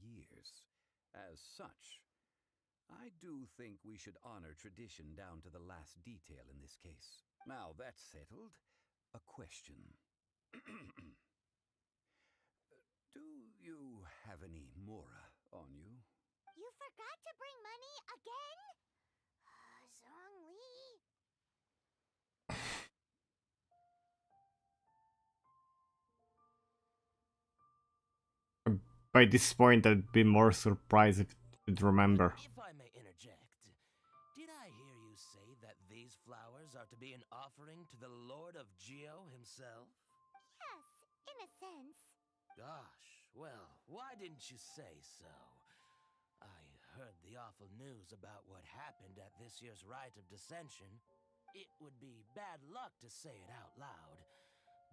years. As such, I do think we should honor tradition down to the last detail in this case. Now that's settled, a question. Do you have any Mora on you? You forgot to bring money again? Zhongli. By this point, I'd be more surprised if you'd remember. If I may interject, did I hear you say that these flowers are to be an offering to the Lord of Geo himself? Yes, in a sense. Gosh, well, why didn't you say so? I heard the awful news about what happened at this year's Rite of Dissension. It would be bad luck to say it out loud,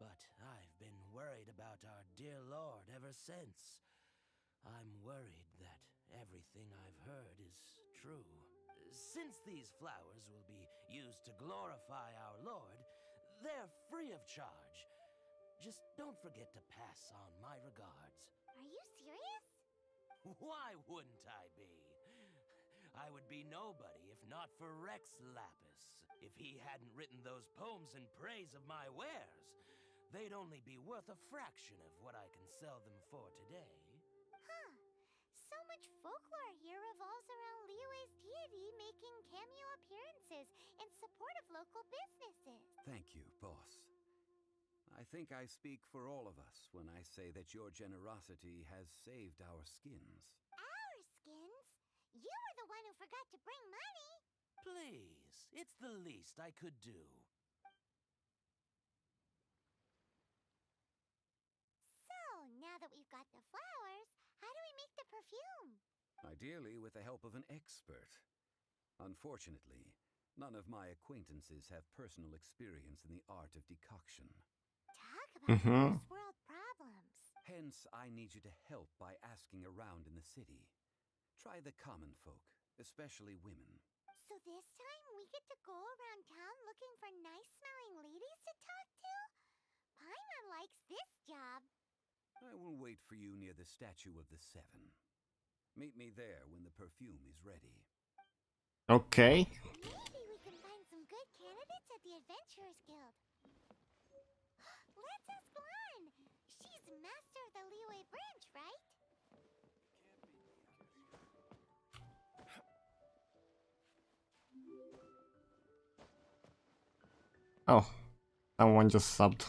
but I've been worried about our dear Lord ever since. I'm worried that everything I've heard is true. Since these flowers will be used to glorify our Lord, they're free of charge. Just don't forget to pass on my regards. Are you serious? Why wouldn't I be? I would be nobody if not for Rex Lapis. If he hadn't written those poems in praise of my wares, they'd only be worth a fraction of what I can sell them for today. Huh. So much folklore here revolves around Liyue's deity making cameo appearances in support of local businesses. Thank you, boss. I think I speak for all of us when I say that your generosity has saved our skins. Our skins? You were the one who forgot to bring money. Please, it's the least I could do. So, now that we've got the flowers, how do we make the perfume? Ideally with the help of an expert. Unfortunately, none of my acquaintances have personal experience in the art of decoction. Talk about first world problems. Hence, I need you to help by asking around in the city. Try the common folk, especially women. So this time we get to go around town looking for nice-smelling ladies to talk to? Paimon likes this job. I will wait for you near the statue of the seven. Meet me there when the perfume is ready. Okay. Maybe we can find some good candidates at the Adventurers Guild. Let's ask Lan. She's He's master of the Liyue branch, right? Oh, someone just subbed.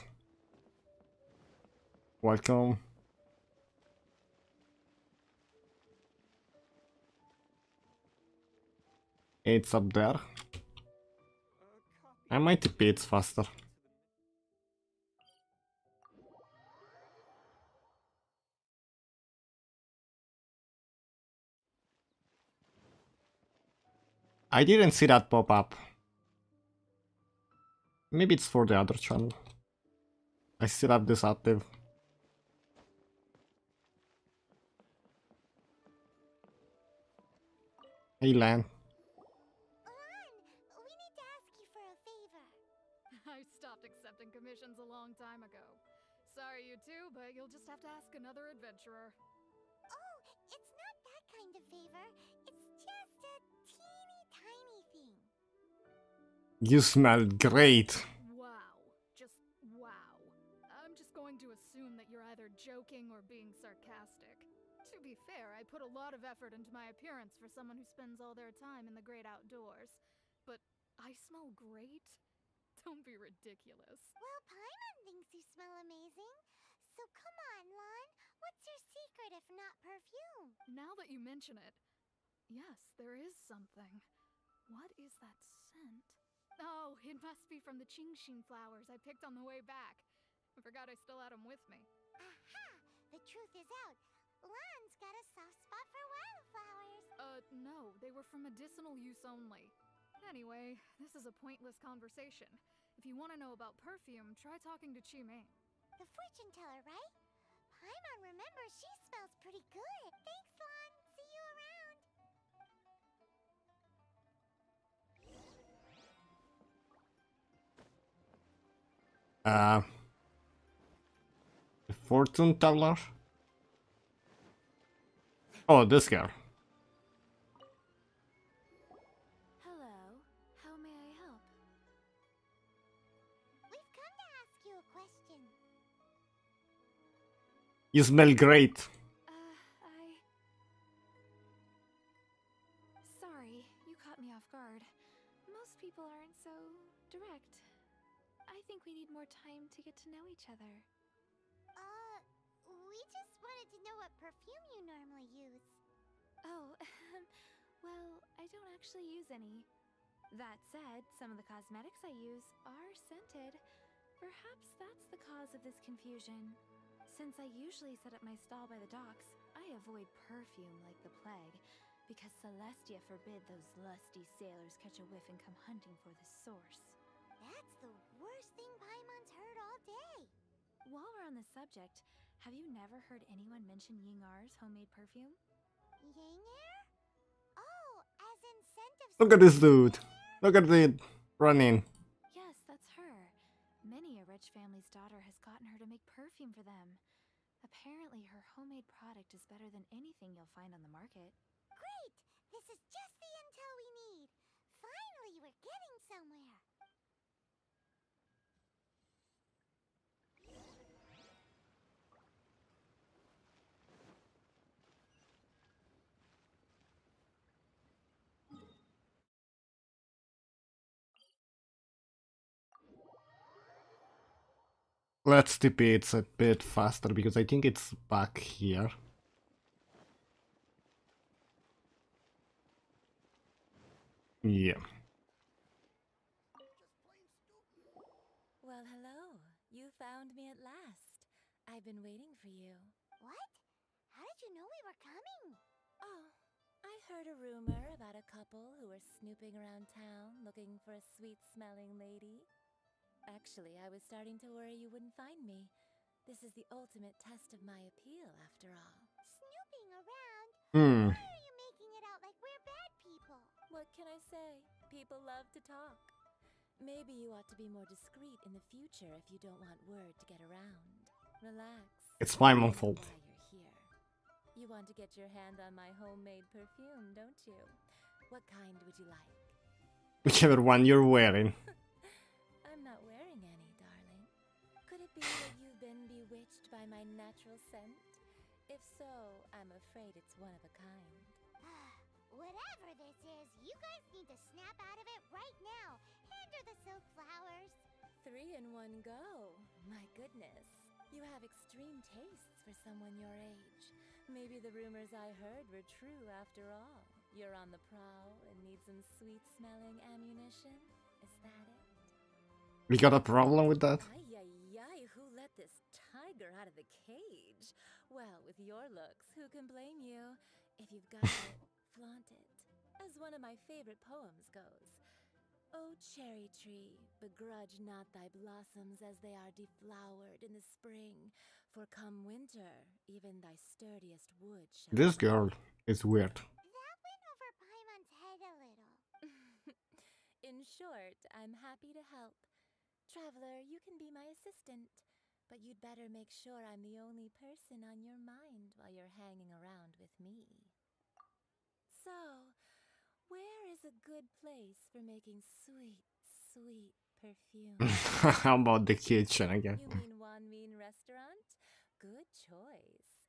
Welcome. It's up there. I might TP it faster. I didn't see that pop up. Maybe it's for the other channel. I still have this active. Hey Lan. Lan, we need to ask you for a favor. I stopped accepting commissions a long time ago. Sorry, you two, but you'll just have to ask another adventurer. Oh, it's not that kind of favor. It's just a teeny tiny thing. You smell great. Wow. Just wow. I'm just going to assume that you're either joking or being sarcastic. To be fair, I put a lot of effort into my appearance for someone who spends all their time in the great outdoors. But I smell great? Don't be ridiculous. Well, Paimon thinks you smell amazing. So come on, Lan. What's your secret if not perfume? Now that you mention it, yes, there is something. What is that scent? Oh, it must be from the Qingshin flowers I picked on the way back. I forgot I still had them with me. Aha! The truth is out. Lan's got a soft spot for wildflowers. No, they were for medicinal use only. Anyway, this is a pointless conversation. If you want to know about perfume, try talking to Qiming. The fortune teller, right? Paimon remembers she smells pretty good. Thanks, Lan. See you around. The fortune teller? Oh, this girl. Hello. How may I help? We've come to ask you a question. You smell great. Sorry, you caught me off guard. Most people aren't so direct. I think we need more time to get to know each other. We just wanted to know what perfume you normally use. Oh, well, I don't actually use any. That said, some of the cosmetics I use are scented. Perhaps that's the cause of this confusion. Since I usually set up my stall by the docks, I avoid perfume like the plague, because Celestia forbid those lusty sailors catch a whiff and come hunting for the source. That's the worst thing Paimon's heard all day. While we're on the subject, have you never heard anyone mention Yingar's homemade perfume? Yanger? Oh, as in scent of... Look at this dude. Look at it running. Yes, that's her. Many a rich family's daughter has gotten her to make perfume for them. Apparently, her homemade product is better than anything you'll find on the market. Great! This is just the intel we need. Finally, we're getting somewhere. Let's TP it a bit faster because I think it's back here. Yeah. Well, hello. You found me at last. I've been waiting for you. What? How did you know we were coming? Oh, I heard a rumor about a couple who were snooping around town looking for a sweet-smelling lady. Actually, I was starting to worry you wouldn't find me. This is the ultimate test of my appeal, after all. Snooping around? Hmm. Why are you making it out like we're bad people? What can I say? People love to talk. Maybe you ought to be more discreet in the future if you don't want word to get around. Relax. It's my I know fault. why you're here. You want to get your hand on my homemade perfume, don't you? What kind would you like? Whichever one you're wearing. I'm not wearing any, darling. Could it feel that you've been bewitched by my natural scent? If so, I'm afraid it's one of a kind. Whatever this is, you guys need to snap out of it right now. Hand her the silk flowers. 3 in 1 go. My goodness. You have extreme tastes for someone your age. Maybe the rumors I heard were true after all. You're on the prowl and need some sweet-smelling ammunition? Is that it? We got a problem with that? Ay, who let this tiger out of the cage? Well, with your looks, who can blame you? If you've got it, flaunt it. As one of my favorite poems goes. O cherry tree, begrudge not thy blossoms as they are deflowered in the spring, for come winter, even thy sturdiest wood shall... This girl is weird. That went over Paimon's head a little. In short, I'm happy to help. Traveler, you can be my assistant, but you'd better make sure I'm the only person on your mind while you're hanging around with me. So, where is a good place for making sweet, sweet perfume? How about the kitchen again? You mean Wan Mean Restaurant? Good choice.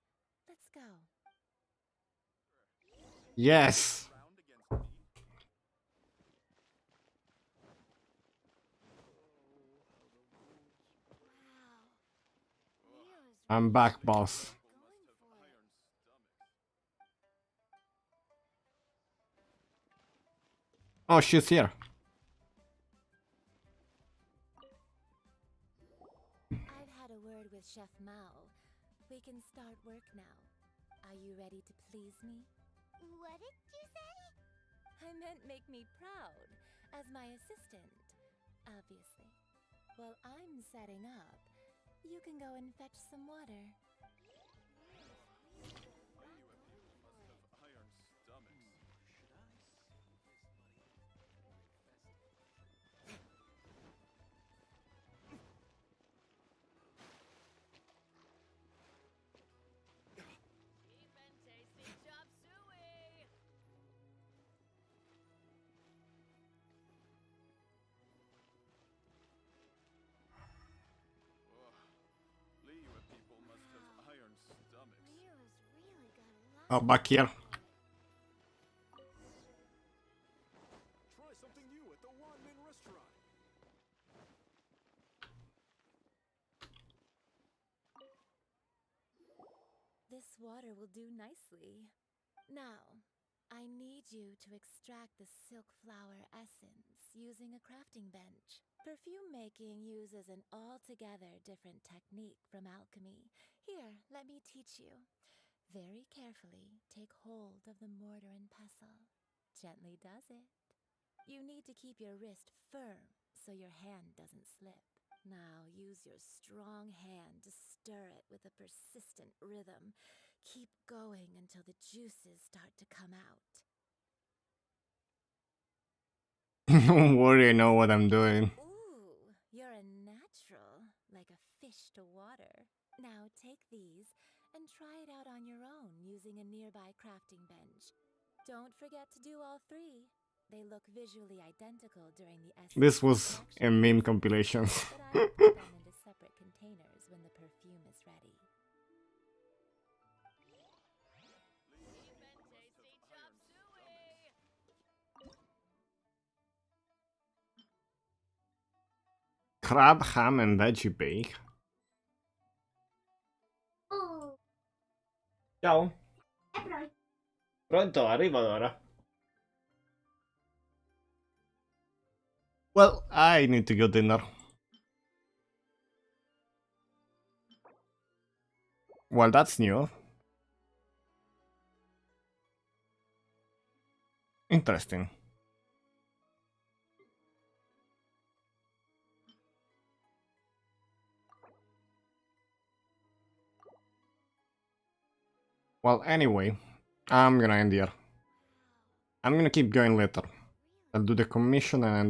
Let's go. Yes! I'm back, boss. Oh, she's here. I've had a word with Chef Mao. We can start work now. Are you ready to please me? What did you say? I meant make me proud, as my assistant, obviously. While I'm setting up, you can go and fetch some water. Oh, back here. Try something new at the Wan Min restaurant. This water will do nicely. Now, I need you to extract the silk flower essence using a crafting bench. Perfume making uses an altogether different technique from alchemy. Here, let me teach you. Very carefully, take hold of the mortar and pestle. Gently does it. You need to keep your wrist firm so your hand doesn't slip. Now use your strong hand to stir it with a persistent rhythm. Keep going until the juices start to come out. Don't worry, I know what I'm doing. Ooh, you're a natural, like a fish to water. Now take these and try it out on your own using a nearby crafting bench. Don't forget to do all 3. They look visually identical during the essence. This was a meme compilation. But I'll put them into separate containers when the perfume is ready. Crab, ham and veggie bake. Oh, Ciao. è pronto. Pronto, arriva ora. Well, I need to go dinner. Well, that's new. Interesting. Well, anyway, I'm gonna end here. I'm gonna keep going later. I'll do the commission and